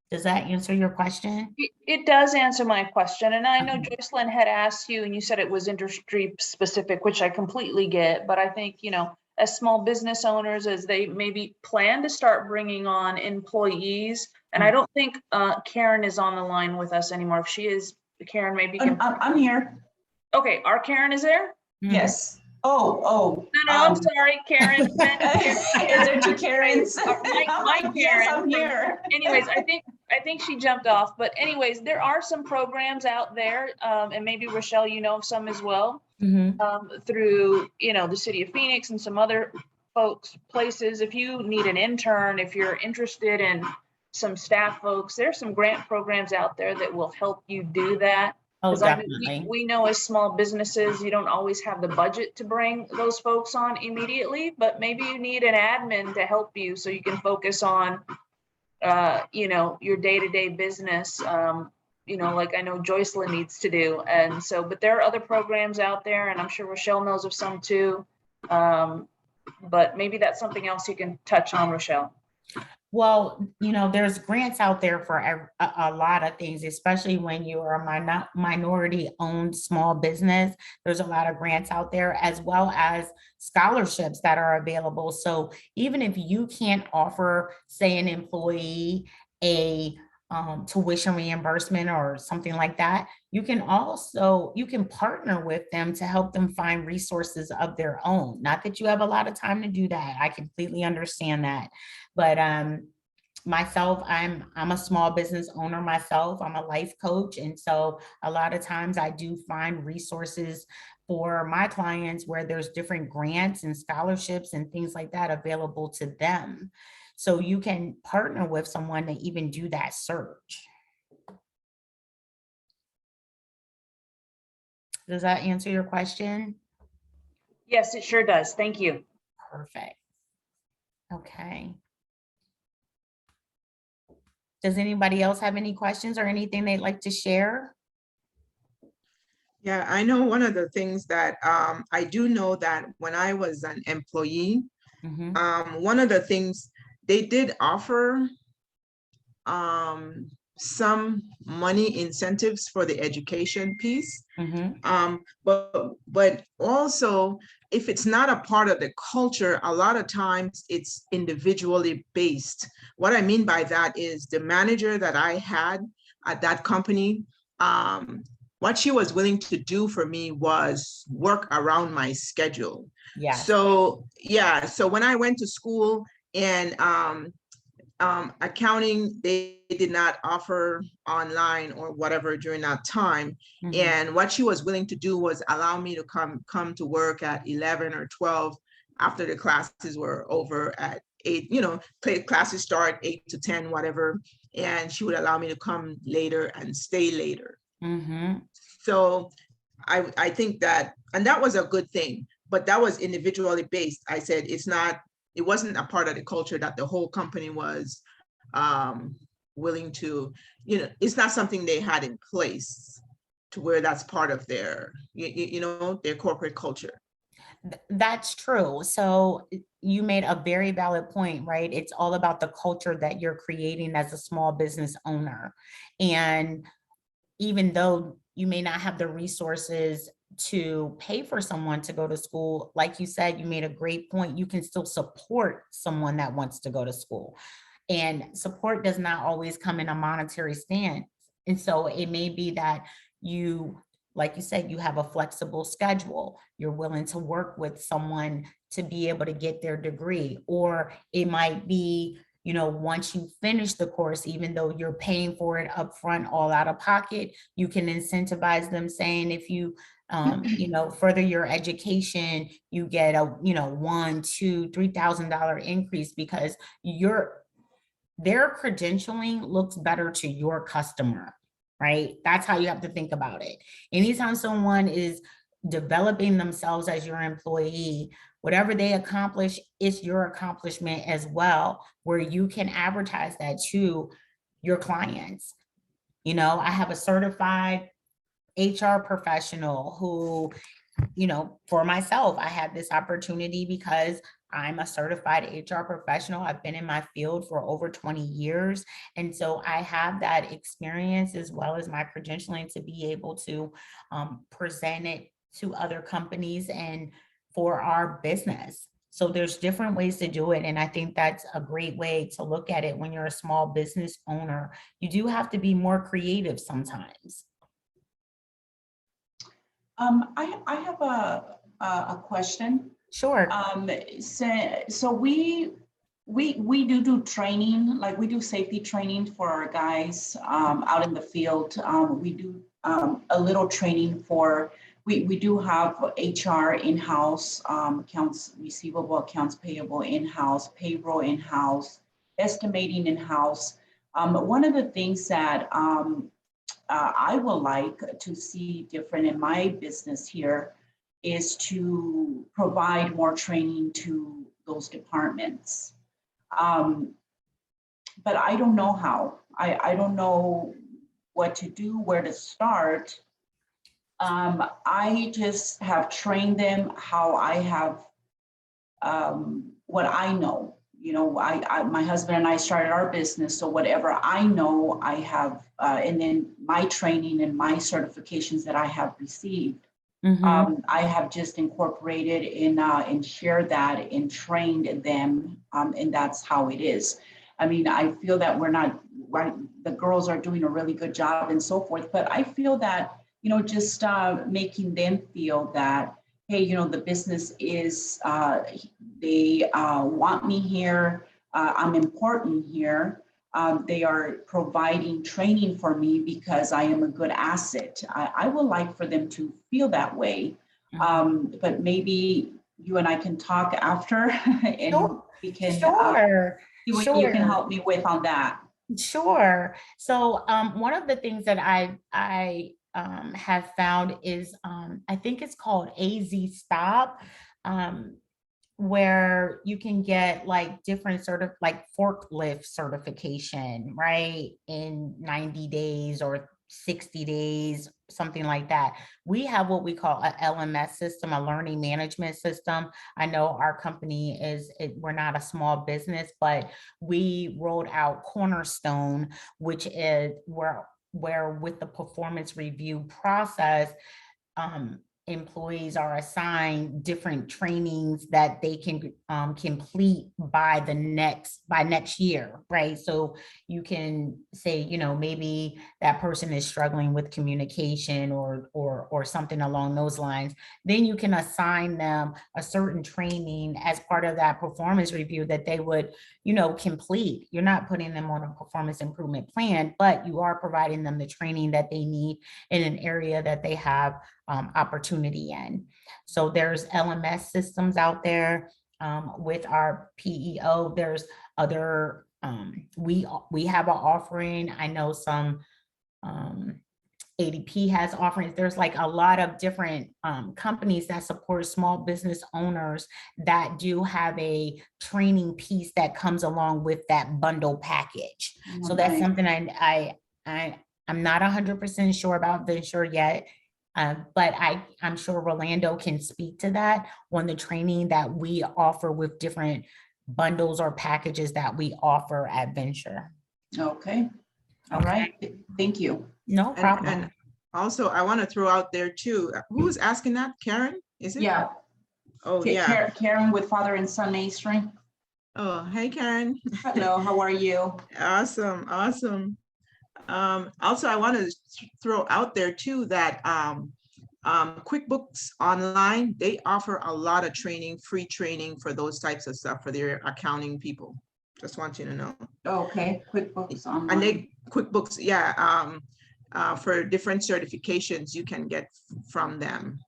Does that answer your question? It does answer my question. And I know Joycelyn had asked you, and you said it was industry specific, which I completely get. But I think, as small business owners, as they maybe plan to start bringing on employees, and I don't think Karen is on the line with us anymore. If she is, Karen, maybe. I'm here. Okay, our Karen is there? Yes. Oh. No, I'm sorry, Karen. Is there two Karens? My Karen. Yes, I'm here. Anyways, I think she jumped off. But anyways, there are some programs out there, and maybe Rochelle, you know of some as well, through the city of Phoenix and some other places. If you need an intern, if you're interested in some staff folks, there's some grant programs out there that will help you do that. Oh, definitely. We know as small businesses, you don't always have the budget to bring those folks on immediately, but maybe you need an admin to help you so you can focus on, your day-to-day business, like I know Joycelyn needs to do. And so, but there are other programs out there, and I'm sure Rochelle knows of some too. But maybe that's something else you can touch on, Rochelle. Well, there's grants out there for a lot of things, especially when you are a minority-owned small business. There's a lot of grants out there, as well as scholarships that are available. So even if you can't offer, say, an employee a tuition reimbursement or something like that, you can partner with them to help them find resources of their own. Not that you have a lot of time to do that. I completely understand that. But myself, I'm a small business owner myself. I'm a life coach. And so a lot of times I do find resources for my clients where there's different grants and scholarships and things like that available to them. So you can partner with someone to even do that search. Does that answer your question? Yes, it sure does. Thank you. Perfect. Okay. Does anybody else have any questions or anything they'd like to share? Yeah, I know one of the things that I do know that when I was an employee, one of the things they did offer some money incentives for the education piece. But also, if it's not a part of the culture, a lot of times it's individually based. What I mean by that is the manager that I had at that company, what she was willing to do for me was work around my schedule. Yeah. So yeah, so when I went to school and accounting, they did not offer online or whatever during that time. And what she was willing to do was allow me to come to work at 11 or 12 after the classes were over at 8, classes start 8 to 10, whatever. And she would allow me to come later and stay later. So I think that, and that was a good thing, but that was individually based. I said, it wasn't a part of the culture that the whole company was willing to, it's not something they had in place to where that's part of their, their corporate culture. That's true. So you made a very valid point, right? It's all about the culture that you're creating as a small business owner. And even though you may not have the resources to pay for someone to go to school, like you said, you made a great point. You can still support someone that wants to go to school. And support does not always come in a monetary stance. And so it may be that you, like you said, you have a flexible schedule. You're willing to work with someone to be able to get their degree. Or it might be, once you finish the course, even though you're paying for it upfront, all out of pocket, you can incentivize them saying, if you, further your education, you get a, $1,000, $2,000, $3,000 increase because their credentialing looks better to your customer, right? That's how you have to think about it. Anytime someone is developing themselves as your employee, whatever they accomplish is your accomplishment as well, where you can advertise that to your clients. I have a certified HR professional who, for myself, I had this opportunity because I'm a certified HR professional. I've been in my field for over 20 years. And so I have that experience as well as my credentialing to be able to present it to other companies and for our business. So there's different ways to do it. And I think that's a great way to look at it when you're a small business owner. You do have to be more creative sometimes. I have a question. Sure. So we do training, like we do safety training for our guys out in the field. We do a little training for, we do have HR in-house, accounts receivable, accounts payable in-house, payroll in-house, estimating in-house. One of the things that I would like to see different in my business here is to provide more training to those departments. But I don't know how. I don't know what to do, where to start. I just have trained them how I have, what I know. My husband and I started our business, so whatever I know, I have, and then my training and my certifications that I have received, I have just incorporated and shared that and trained them, and that's how it is. I mean, I feel that the girls are doing a really good job and so forth, but I feel that, just making them feel that, hey, the business is, they want me here, I'm important here, They are providing training for me because I am a good asset. I would like for them to feel that way. But maybe you and I can talk after and we can see what you can help me with on that. Sure. So one of the things that I have found is I think it's called AZ Stop, where you can get like different sort of like forklift certification, right? In 90 days or 60 days, something like that. We have what we call a LMS system, a learning management system. I know our company we're not a small business, but we rolled out Cornerstone, which is where with the performance review process, employees are assigned different trainings that they can complete by next year, right? So you can say, maybe that person is struggling with communication or something along those lines. Then you can assign them a certain training as part of that performance review that they would, complete. You're not putting them on a performance improvement plan, but you are providing them the training that they need in an area that they have opportunity in. So there's LMS systems out there with our PEO. There's other, we have an offering. I know some ADP has offerings. There's like a lot of different companies that support small business owners that do have a training piece that comes along with that bundle package. So that's something I'm not 100% sure about Venture yet. But I'm sure Rolando can speak to that on the training that we offer with different bundles or packages that we offer at Venture. Okay. All right. Thank you. No problem. And also, I want to throw out there too, who's asking that? Karen, is it? Yeah. Oh, yeah. Karen with Father and Son Ministry. Oh, hey, Karen. Hello, how are you? Awesome, awesome. Also, I want to throw out there too that QuickBooks Online, they offer a lot of training, free training for those types of stuff for their accounting people. Just want you to know. Okay, QuickBooks Online. And QuickBooks, yeah, for different certifications you can get from them.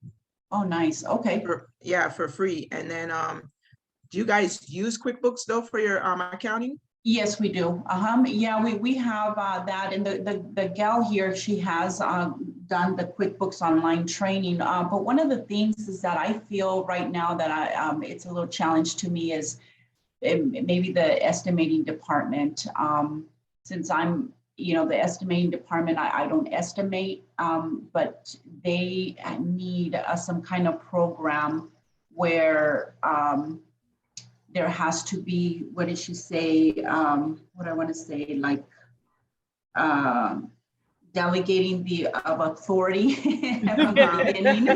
Oh, nice. Okay. For free. And then, do you guys use QuickBooks though for your accounting? Yes, we do. Yeah, we have that, and the gal here, she has done the QuickBooks Online training. But one of the things is that I feel right now that it's a little challenge to me is maybe the estimating department. Since I'm, the estimating department, I don't estimate, but they need some kind of program where there has to be, what did she say? What I want to say, like delegating the of authority from the beginning.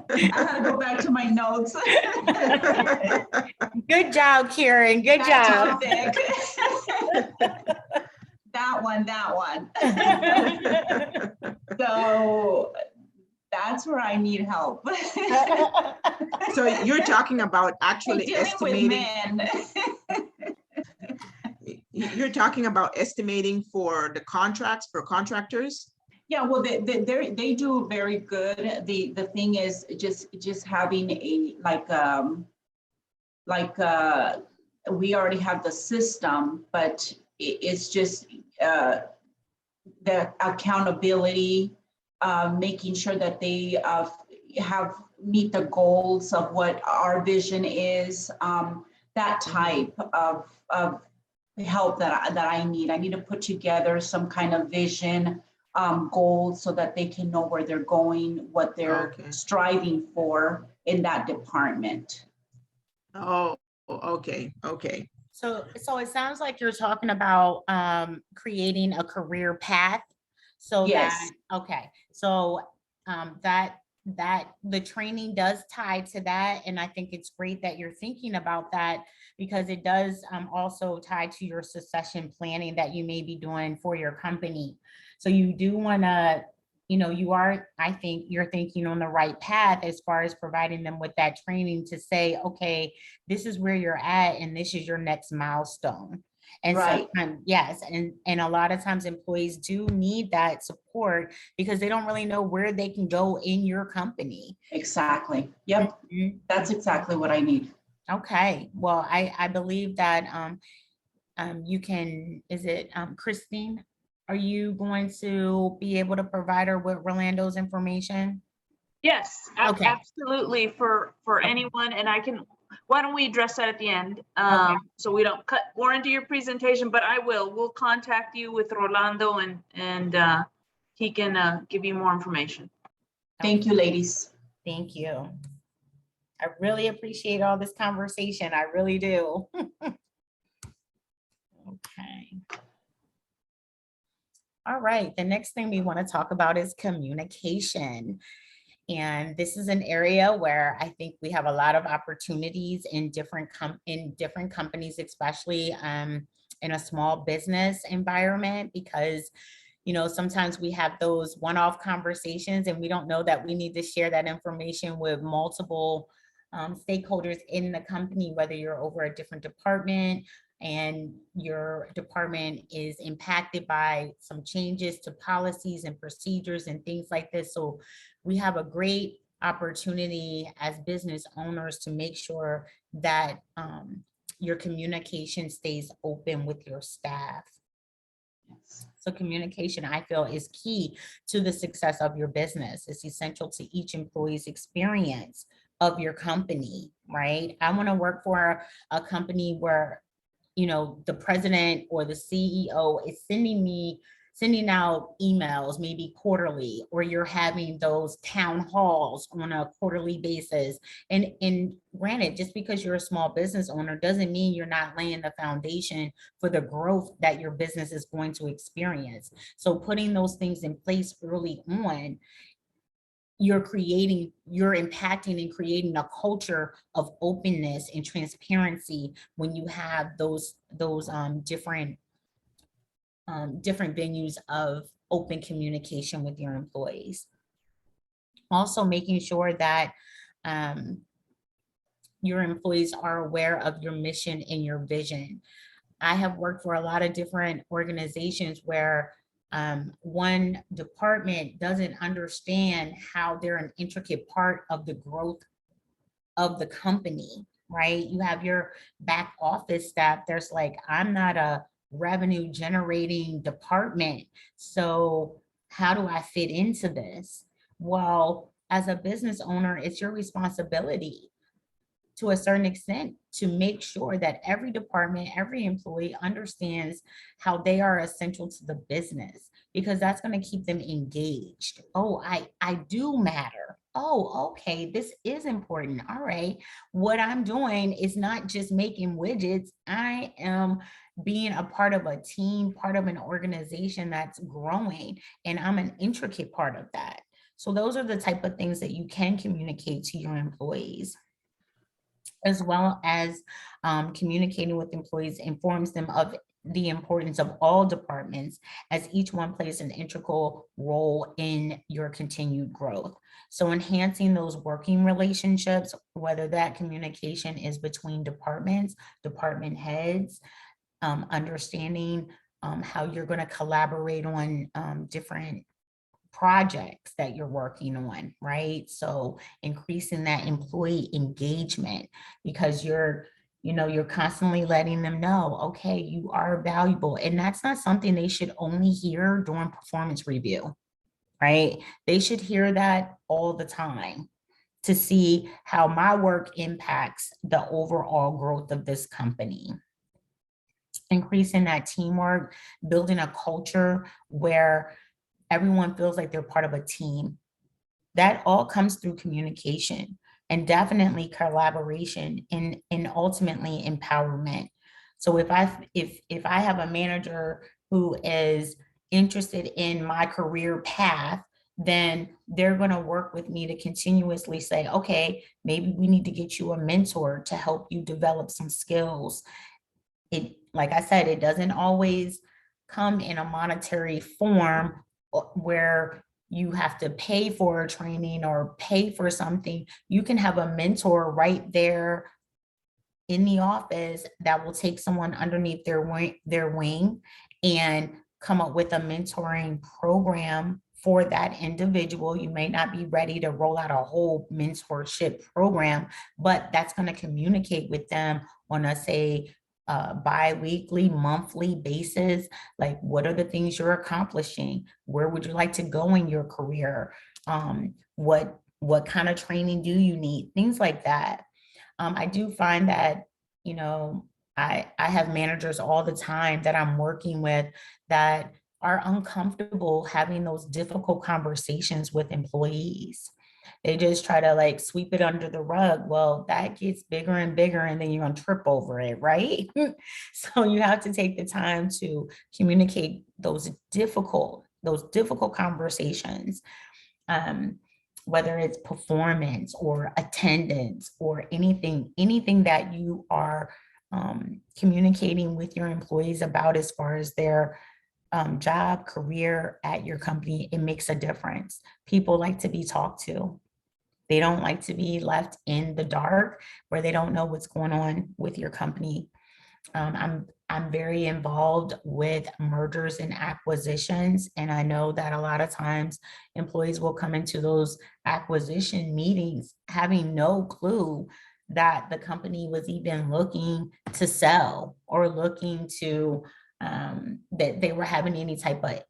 I had to go back to my notes. Good job, Karen. Good job. That one. So that's where I need help. So you're talking about actually estimating. You're talking about estimating for the contracts for contractors? Yeah, well, they do very good. The thing is just having a we already have the system, but it's just the accountability, making sure that they meet the goals of what our vision is, that type of help that I need. I need to put together some kind of vision, goals, so that they can know where they're going, what they're striving for in that department. Oh, okay. So it sounds like you're talking about creating a career path. So yes. That the training does tie to that. And I think it's great that you're thinking about that, because it does also tie to your succession planning that you may be doing for your company. So you do want to I think you're thinking on the right path as far as providing them with that training to say, okay, this is where you're at and this is your next milestone. And Right. sometimes, yes, and a lot of times employees do need that support because they don't really know where they can go in your company. Exactly. Yep. Mhm. That's exactly what I need. Okay, well, I believe that you can, is it Christine? Are you going to be able to provide her with Rolando's information? Yes, Okay. absolutely, for Okay. anyone, and why don't we address that at the end? Okay. So we don't cut more into your presentation, but we'll contact you with Rolando and he can give you more information. Thank you, ladies. Thank you. I really appreciate all this conversation. I really do. Okay. All right. The next thing we want to talk about is communication. And this is an area where I think we have a lot of opportunities in different companies, especially in a small business environment, because sometimes we have those one-off conversations and we don't know that we need to share that information with multiple stakeholders in the company, whether you're over a different department and your department is impacted by some changes to policies and procedures and things like this. So we have a great opportunity as business owners to make sure that your communication stays open with your staff. So communication, I feel, is key to the success of your business. It's essential to each employee's experience of your company, right? I want to work for a company where, the president or the CEO is sending out emails, maybe quarterly, or you're having those town halls on a quarterly basis. And granted, just because you're a small business owner doesn't mean you're not laying the foundation for the growth that your business is going to experience. So putting those things in place early on, you're impacting and creating a culture of openness and transparency when you have those different venues of open communication with your employees. Also making sure that your employees are aware of your mission and your vision. I have worked for a lot of different organizations where one department doesn't understand how they're an intricate part of the growth of the company, right? You have your back office staff. There's like, I'm not a revenue generating department, so how do I fit into this? Well, as a business owner, it's your responsibility to a certain extent to make sure that every department, every employee understands how they are essential to the business, because that's going to keep them engaged. Oh, I do matter. Oh, okay, this is important. All right, what I'm doing is not just making widgets. I am being a part of a team, part of an organization that's growing, and I'm an intricate part of that. So those are the type of things that you can communicate to your employees, as well as communicating with employees informs them of the importance of all departments, as each one plays an integral role in your continued growth. So enhancing those working relationships, whether that communication is between departments, department heads, understanding how you're going to collaborate on different projects that you're working on, right? So increasing that employee engagement, because you're constantly letting them know, okay, you are valuable. And that's not something they should only hear during performance review, right? They should hear that all the time to see how my work impacts the overall growth of this company. Increasing that teamwork, building a culture where everyone feels like they're part of a team. That all comes through communication and definitely collaboration and ultimately empowerment. So if I have a manager who is interested in my career path, then they're going to work with me to continuously say, okay, maybe we need to get you a mentor to help you develop some skills. It, like I said, it doesn't always come in a monetary form where you have to pay for a training or pay for something, you can have a mentor right there in the office that will take someone underneath their wing and come up with a mentoring program for that individual. You may not be ready to roll out a whole mentorship program, but that's going to communicate with them on a, say, bi-weekly, monthly basis. Like, what are the things you're accomplishing? Where would you like to go in your career? What kind of training do you need? Things like that. I do find that, you know, I have managers all the time that I'm working with that are uncomfortable having those difficult conversations with employees. They just try to like sweep it under the rug. Well, that gets bigger and bigger, and then you're gonna trip over it, right? So you have to take the time to communicate those difficult conversations. Whether it's performance or attendance or anything that you are communicating with your employees about as far as their job, career at your company, it makes a difference. People like to be talked to. They don't like to be left in the dark where they don't know what's going on with your company. I'm very involved with mergers and acquisitions, and I know that a lot of times employees will come into those acquisition meetings having no clue that the company was even looking to sell or looking to that they were having any type of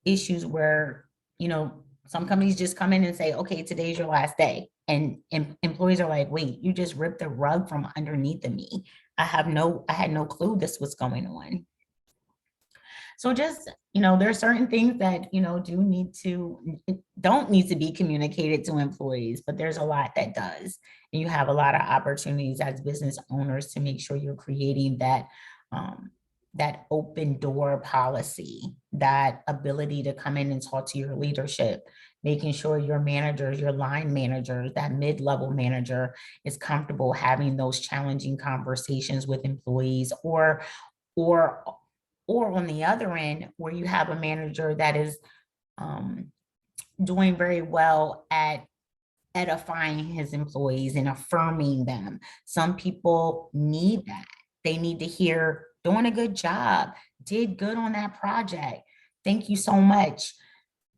issues where, you know, some companies just come in and say, okay, today's your last day. And employees are like, wait, you just ripped the rug from underneath of me. I had no clue this was going on. So just, you know, there are certain things that, you know, don't need to be communicated to employees, but there's a lot that does. And you have a lot of opportunities as business owners to make sure you're creating that, that open door policy, that ability to come in and talk to your leadership, making sure your managers, your line managers, that mid-level manager is comfortable having those challenging conversations with employees, or on the other end, where you have a manager that is doing very well at edifying his employees and affirming them. Some people need that. They need to hear, doing a good job, did good on that project. Thank you so much.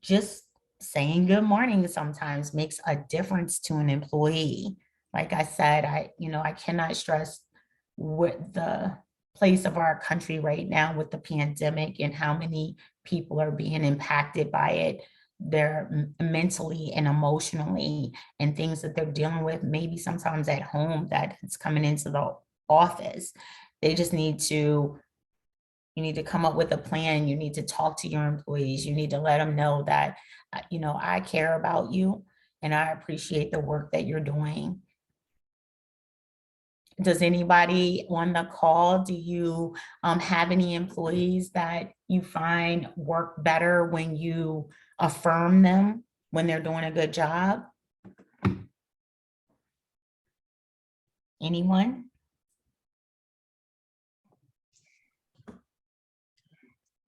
Just saying good morning sometimes makes a difference to an employee. Like I said, I cannot stress what the place of our country right now with the pandemic and how many people are being impacted by it. They're mentally and emotionally, and things that they're dealing with, maybe sometimes at home, that it's coming into the office. They just need to, you need to come up with a plan. You need to talk to your employees. You need to let them know that, you know, I care about you and I appreciate the work that you're doing. Does anybody on the call, do you have any employees that you find work better when you affirm them, when they're doing a good job? Anyone?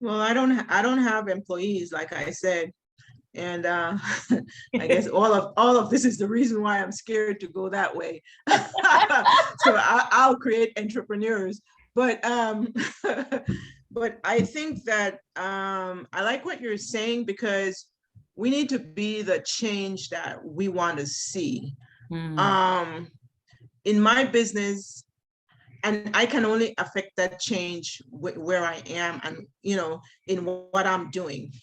Well, I don't have employees, like I said. And I guess all of this is the reason why I'm scared to go that way. So I'll create entrepreneurs. But but I think that I like what you're saying, because we need to be the change that we want to see. In my business, and I can only affect that change where I am and, you know, in what I'm doing.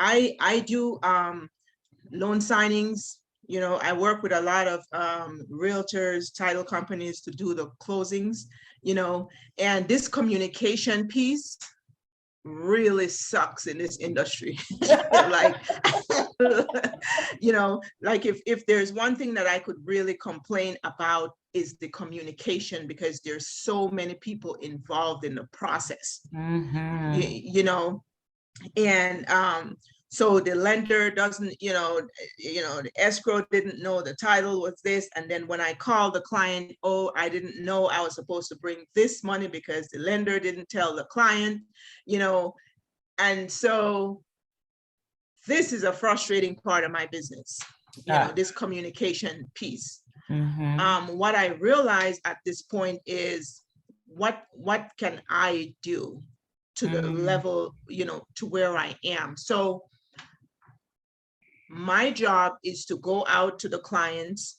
I do loan signings. You know, I work with a lot of realtors, title companies to do the closings, you know, and this communication piece really sucks in this industry. Like, you know, like if there's one thing that I could really complain about is the communication, because there's so many people involved in the process, you know, and so the lender doesn't, you know, the escrow didn't know the title was this. And then when I call the client, oh, I didn't know I was supposed to bring this money because the lender didn't tell the client, you know. And so this is a frustrating part of my business, you know, this communication piece. What I realized at this point is what can I do to the level, you know, to where I am. So my job is to go out to the clients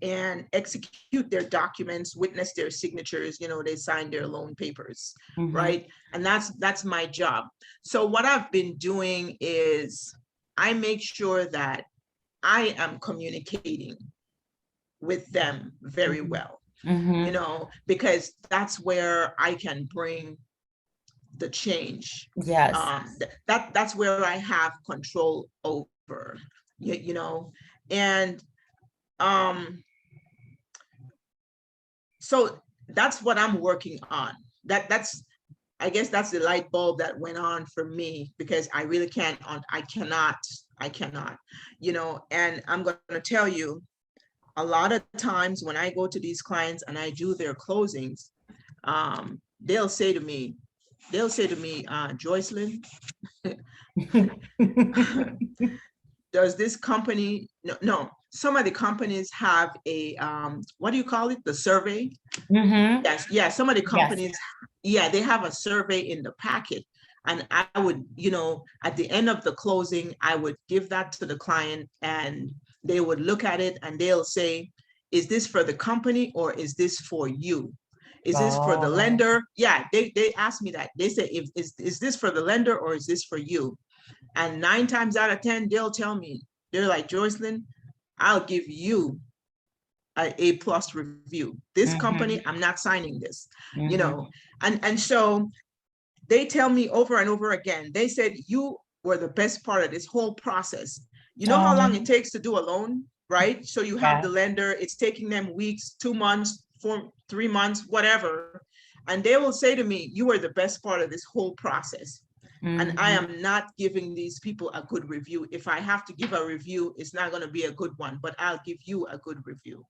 and execute their documents, witness their signatures, you know, they sign their loan papers, right? And that's my job. So what I've been doing is I make sure that I am communicating with them very well, you know, because that's where I can bring the change. Yes. That's where I have control over, you know, and so that's what I'm working on. I guess that's the light bulb that went on for me, because I really I cannot, you know, and I'm going to tell you, a lot of times when I go to these clients and I do their closings, they'll say to me, Joycelyn, does this company, no, some of the companies have a, what do you call it? The survey? Yes, yeah, some of the companies, yeah, they have a survey in the packet. And I would, you know, at the end of the closing, I would give that to the client and they would look at it and they'll say, is this for the company or is this for you? Is this for the lender? Yeah, they asked me that. They say, is this for the lender or is this for you? And 9 times out of 10, they'll tell me, they're like, Joycelyn, I'll give you an A+ review. This company, I'm not signing this, you know? And so they tell me over and over again, they said, you were the best part of this whole process. You know how long it takes to do a loan, right? So you have the lender, it's taking them weeks, 2 months, 3 months, whatever. And they will say to me, you are the best part of this whole process. And I am not giving these people a good review. If I have to give a review, it's not going to be a good one, but I'll give you a good review,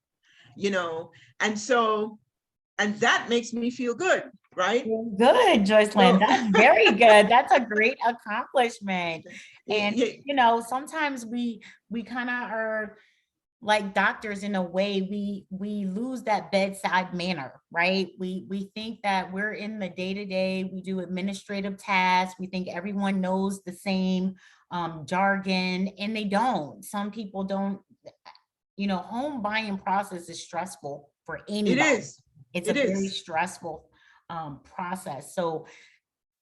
you know? And so, and that makes me feel good, right? Good, Joycelyn. That's very good. That's a great accomplishment. And, you know, sometimes we kind of are like doctors in a way. We lose that bedside manner, right? We think that we're in the day-to-day, we do administrative tasks, we think everyone knows the same jargon, and they don't. Some people don't. You know, home buying process is stressful for anybody. It is. It's a very stressful process. So,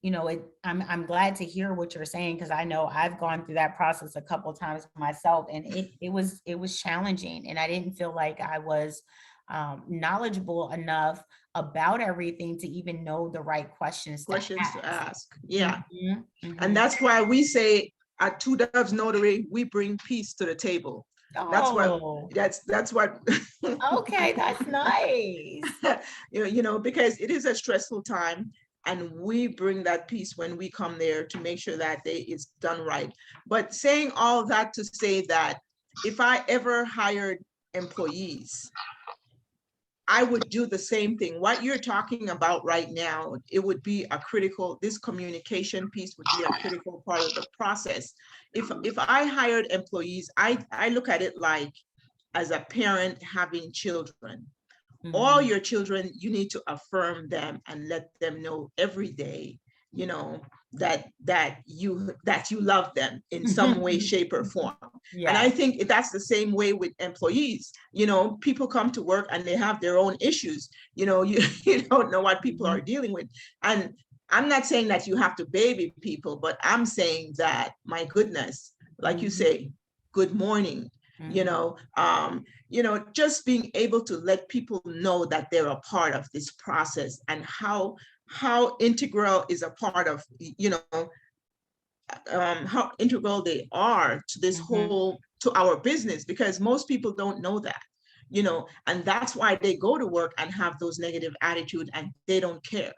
you know, I'm glad to hear what you're saying, because I know I've gone through that process a couple of times myself, and it was challenging, and I didn't feel like I was knowledgeable enough about everything to even know the right questions to ask. Yeah. And that's why we say at Two Doves Notary, we bring peace to the table. That's what okay, that's nice. You know, because it is a stressful time, and we bring that peace when we come there to make sure that it's done right. But saying all that to say that if I ever hired employees, I would do the same thing. What you're talking about right now, it would be this communication piece would be a critical part of the process. If I hired employees, I look at it like as a parent having children. All your children, you need to affirm them and let them know every day, you know, that you love them in some way, shape, or form. And I think that's the same way with employees. You know, people come to work and they have their own issues. You know, you don't know what people are dealing with. And I'm not saying that you have to baby people, but I'm saying that, my goodness, like you say, good morning. You know, just being able to let people know that they're a part of this process, and how integral is a part of, you know, how integral they are to this whole, to our business, because most people don't know that, you know, and that's why they go to work and have those negative attitude, and they don't care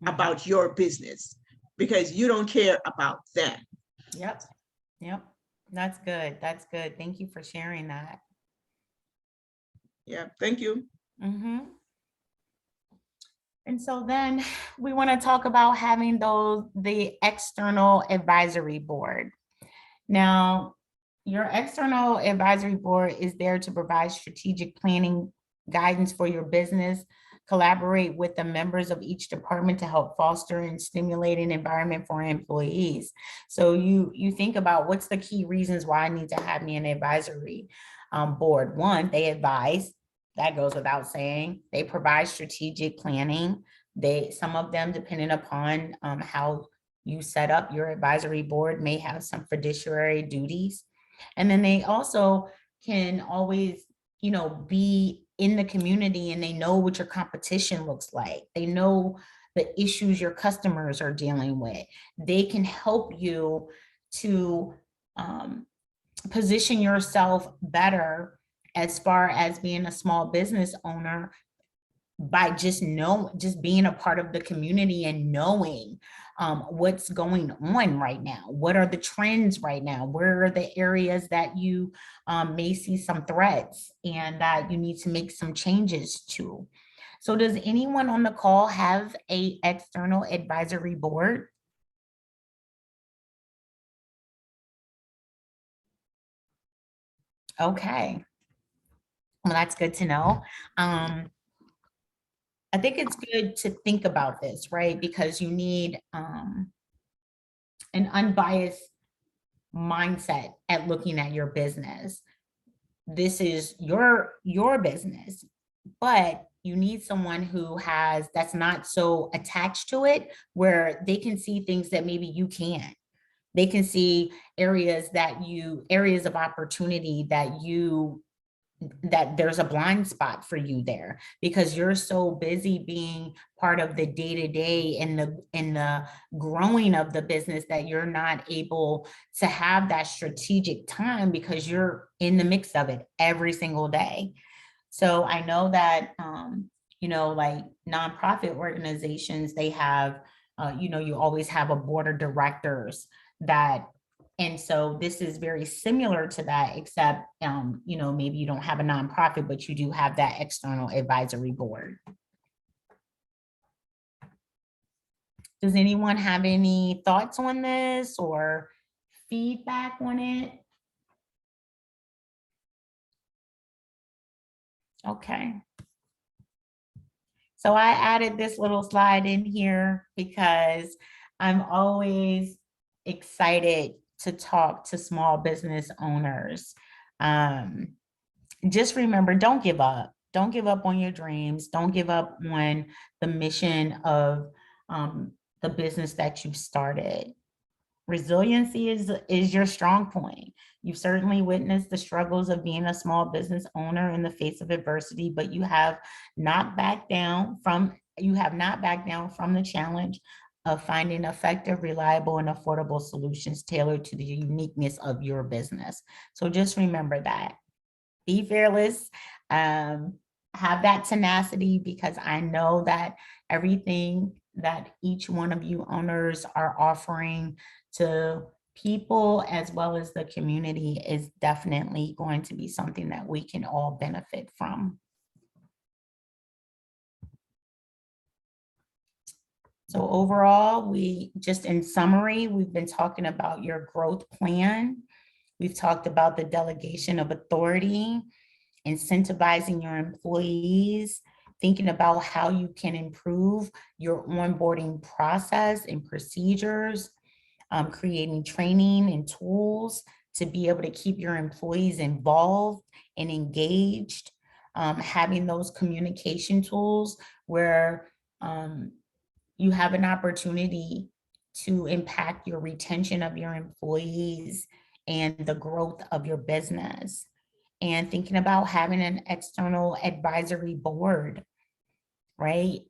about your business because you don't care about them. Yep. That's good. That's good. Thank you for sharing that. Yeah, thank you. And so then we want to talk about having the external advisory board. Now, your external advisory board is there to provide strategic planning guidance for your business, collaborate with the members of each department to help foster and stimulate an environment for employees. So you think about what's the key reasons why I need to have me an advisory board. One, they advise, that goes without saying. They provide strategic planning. Some of them, depending upon how you set up your advisory board, may have some fiduciary duties. And then they also can always, be in the community, and they know what your competition looks like. They know the issues your customers are dealing with. They can help you to position yourself better as far as being a small business owner by just being a part of the community and knowing what's going on right now. What are the trends right now? Where are the areas that you may see some threats and that you need to make some changes to? So does anyone on the call have an external advisory board? Okay, well, that's good to know. I think it's good to think about this, right? Because you need an unbiased mindset at looking at your business. This is your business, but you need someone that's not so attached to it, where they can see things that maybe you can't. They can see areas of opportunity that there's a blind spot for you there, because you're so busy being part of the day-to-day and the growing of the business that you're not able to have that strategic time, because you're in the mix of it every single day. So I know that like nonprofit organizations, they have you always have a board of directors and so this is very similar to that, except, maybe you don't have a nonprofit, but you do have that external advisory board. Does anyone have any thoughts on this or feedback on it? Okay. So I added this little slide in here because I'm always excited to talk to small business owners. Just remember, don't give up. Don't give up on your dreams. Don't give up on the mission of the business that you've started. Resiliency is your strong point. You've certainly witnessed the struggles of being a small business owner in the face of adversity, but you have not backed down from the challenge of finding effective, reliable, and affordable solutions tailored to the uniqueness of your business. So just remember that. Be fearless, have that tenacity, because I know that everything that each one of you owners are offering to people as well as the community is definitely going to be something that we can all benefit from. So overall, in summary, we've been talking about your growth plan. We've talked about the delegation of authority, incentivizing your employees, thinking about how you can improve your onboarding process and procedures, creating training and tools to be able to keep your employees involved and engaged, having those communication tools where you have an opportunity to impact your retention of your employees and the growth of your business, and thinking about having an external advisory board, right?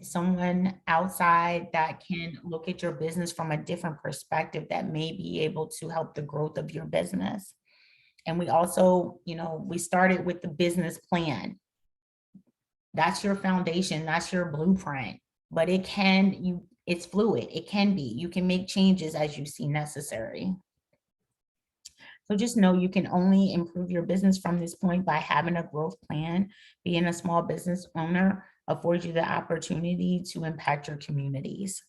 Someone outside that can look at your business from a different perspective that may be able to help the growth of your business. And we also, we started with the business plan. That's your foundation, that's your blueprint, but it's fluid, it can be. You can make changes as you see necessary. So just know you can only improve your business from this point by having a growth plan. Being a small business owner affords you the opportunity to impact your communities.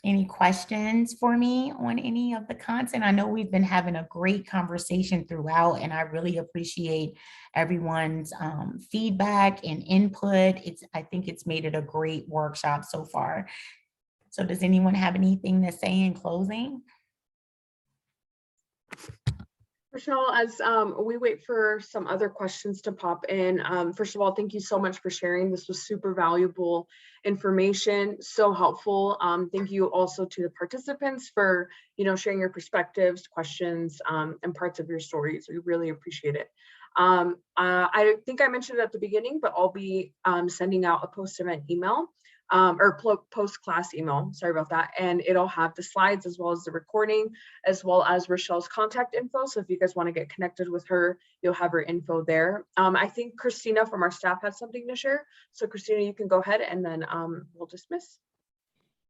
Any questions for me on any of the content? I know we've been having a great conversation throughout, and I really appreciate everyone's feedback and input. I think it's made it a great workshop so far. So does anyone have anything to say in closing? Rochelle, as we wait for some other questions to pop in, first of all, thank you so much for sharing. This was super valuable information, so helpful. Thank you also to the participants for sharing your perspectives, questions, and parts of your stories. We really appreciate it. I think I mentioned it at the beginning, but I'll be sending out a post-event email. Or post-class email, sorry about that. And it'll have the slides as well as the recording, as well as Rochelle's contact info. So if you guys want to get connected with her, you'll have her info there. I think Christina from our staff has something to share. So Christina, you can go ahead and then we'll dismiss.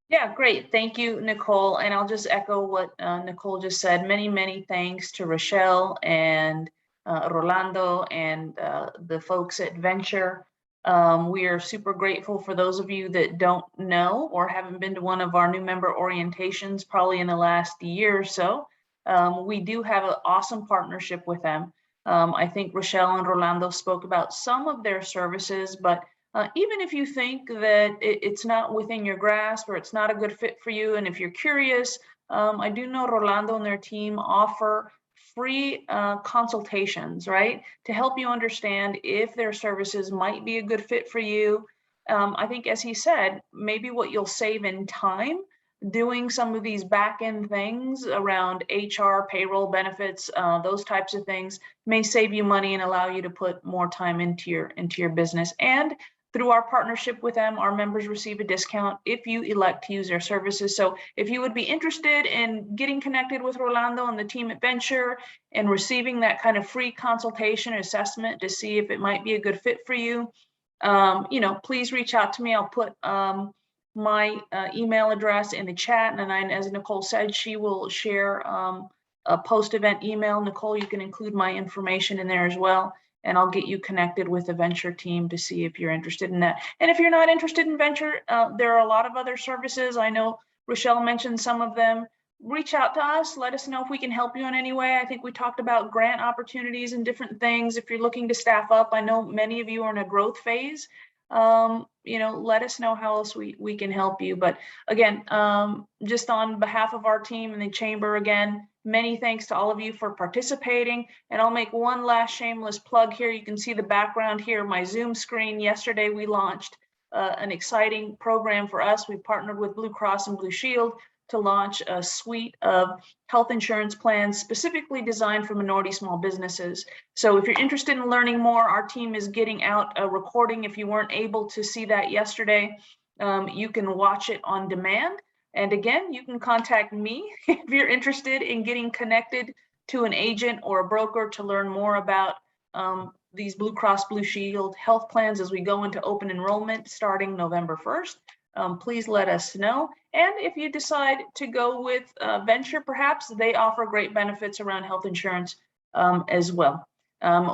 Yeah, great. Thank you, Nicole. And I'll just echo what Nicole just said. Many, many thanks to Rochelle and Rolando and the folks at Venture. We are super grateful for those of you that don't know or haven't been to one of our new member orientations probably in the last year or so. We do have an awesome partnership with them. I think Rochelle and Rolando spoke about some of their services, but even if you think that it's not within your grasp or it's not a good fit for you, and if you're curious, I do know Rolando and their team offer free consultations, right? To help you understand if their services might be a good fit for you. I think, as he said, maybe what you'll save in time doing some of these back end things around HR, payroll, benefits, those types of things may save you money and allow you to put more time into your business. And through our partnership with them, our members receive a discount if you elect to use their services. So if you would be interested in getting connected with Rolando and the team at Venture and receiving that kind of free consultation assessment to see if it might be a good fit for you, please reach out to me. I'll put my email address in the chat. And then, as Nicole said, she will share a post-event email. Nicole, you can include my information in there as well. And I'll get you connected with the Venture team to see if you're interested in that. And if you're not interested in Venture, there are a lot of other services. I know Rochelle mentioned some of them. Reach out to us. Let us know if we can help you in any way. I think we talked about grant opportunities and different things. If you're looking to staff up, I know many of you are in a growth phase. Let us know how else we can help you. But again, just on behalf of our team and the chamber, again, many thanks to all of you for participating. And I'll make one last shameless plug here. You can see the background here, my Zoom screen. Yesterday, we launched an exciting program for us. We partnered with Blue Cross and Blue Shield to launch a suite of health insurance plans specifically designed for minority small businesses. So if you're interested in learning more, our team is getting out a recording. If you weren't able to see that yesterday, you can watch it on demand. And again, you can contact me if you're interested in getting connected to an agent or a broker to learn more about these Blue Cross Blue Shield health plans as we go into open enrollment starting November 1st. Please let us know. And if you decide to go with Venture, perhaps they offer great benefits around health insurance as well.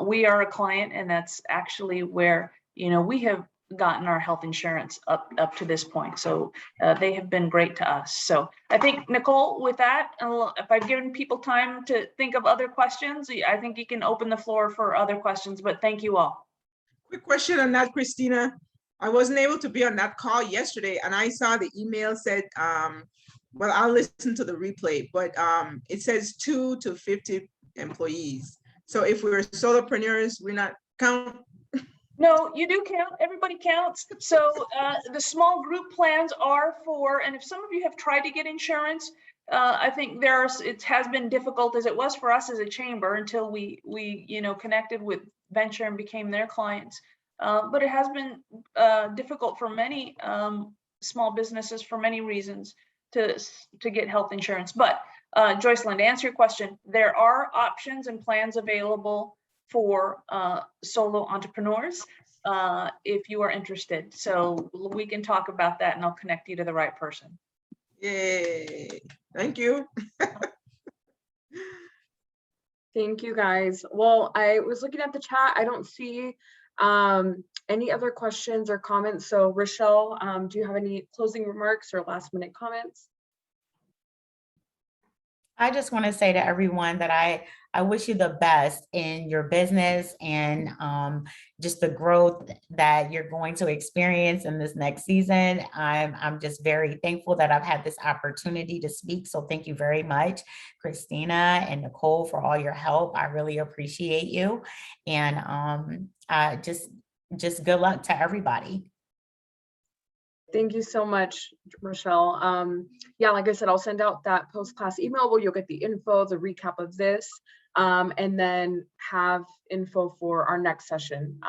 We are a client, and that's actually where we have gotten our health insurance up to this point. So they have been great to us. So I think, Nicole, with that, if I've given people time to think of other questions, I think you can open the floor for other questions, but thank you all. Quick question on that, Christina. I wasn't able to be on that call yesterday, and I saw the email said, well, I'll listen to the replay, but it says 2 to 50 employees. So if we're solopreneurs, we're not count. No, you do count. Everybody counts. So the small group plans are for, and if some of you have tried to get insurance, I think it has been difficult, as it was for us as a chamber, until we connected with Venture and became their clients. But it has been difficult for many small businesses for many reasons to get health insurance. But Joycelyn, to answer your question, there are options and plans available for solo entrepreneurs if you are interested. So we can talk about that, and I'll connect you to the right person. Yay, thank you. Thank you, guys. Well, I was looking at the chat. I don't see any other questions or comments. So Rochelle, do you have any closing remarks or last minute comments? I just want to say to everyone that I wish you the best in your business and just the growth that you're going to experience in this next season. I'm just very thankful that I've had this opportunity to speak. So thank you very much, Christina and Nicole, for all your help. I really appreciate you. And just good luck to everybody. Thank you so much, Rochelle. Yeah, like I said, I'll send out that post-class email where you'll get the info, the recap of this, and then have info for our next session,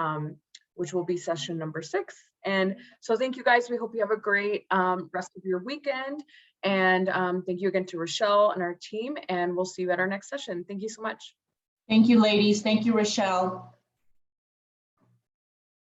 which will be session number 6. And so thank you guys. We hope you have a great rest of your weekend. And thank you again to Rochelle and our team, and we'll see you at our next session. Thank you so much. Thank you, ladies. Thank you, Rochelle.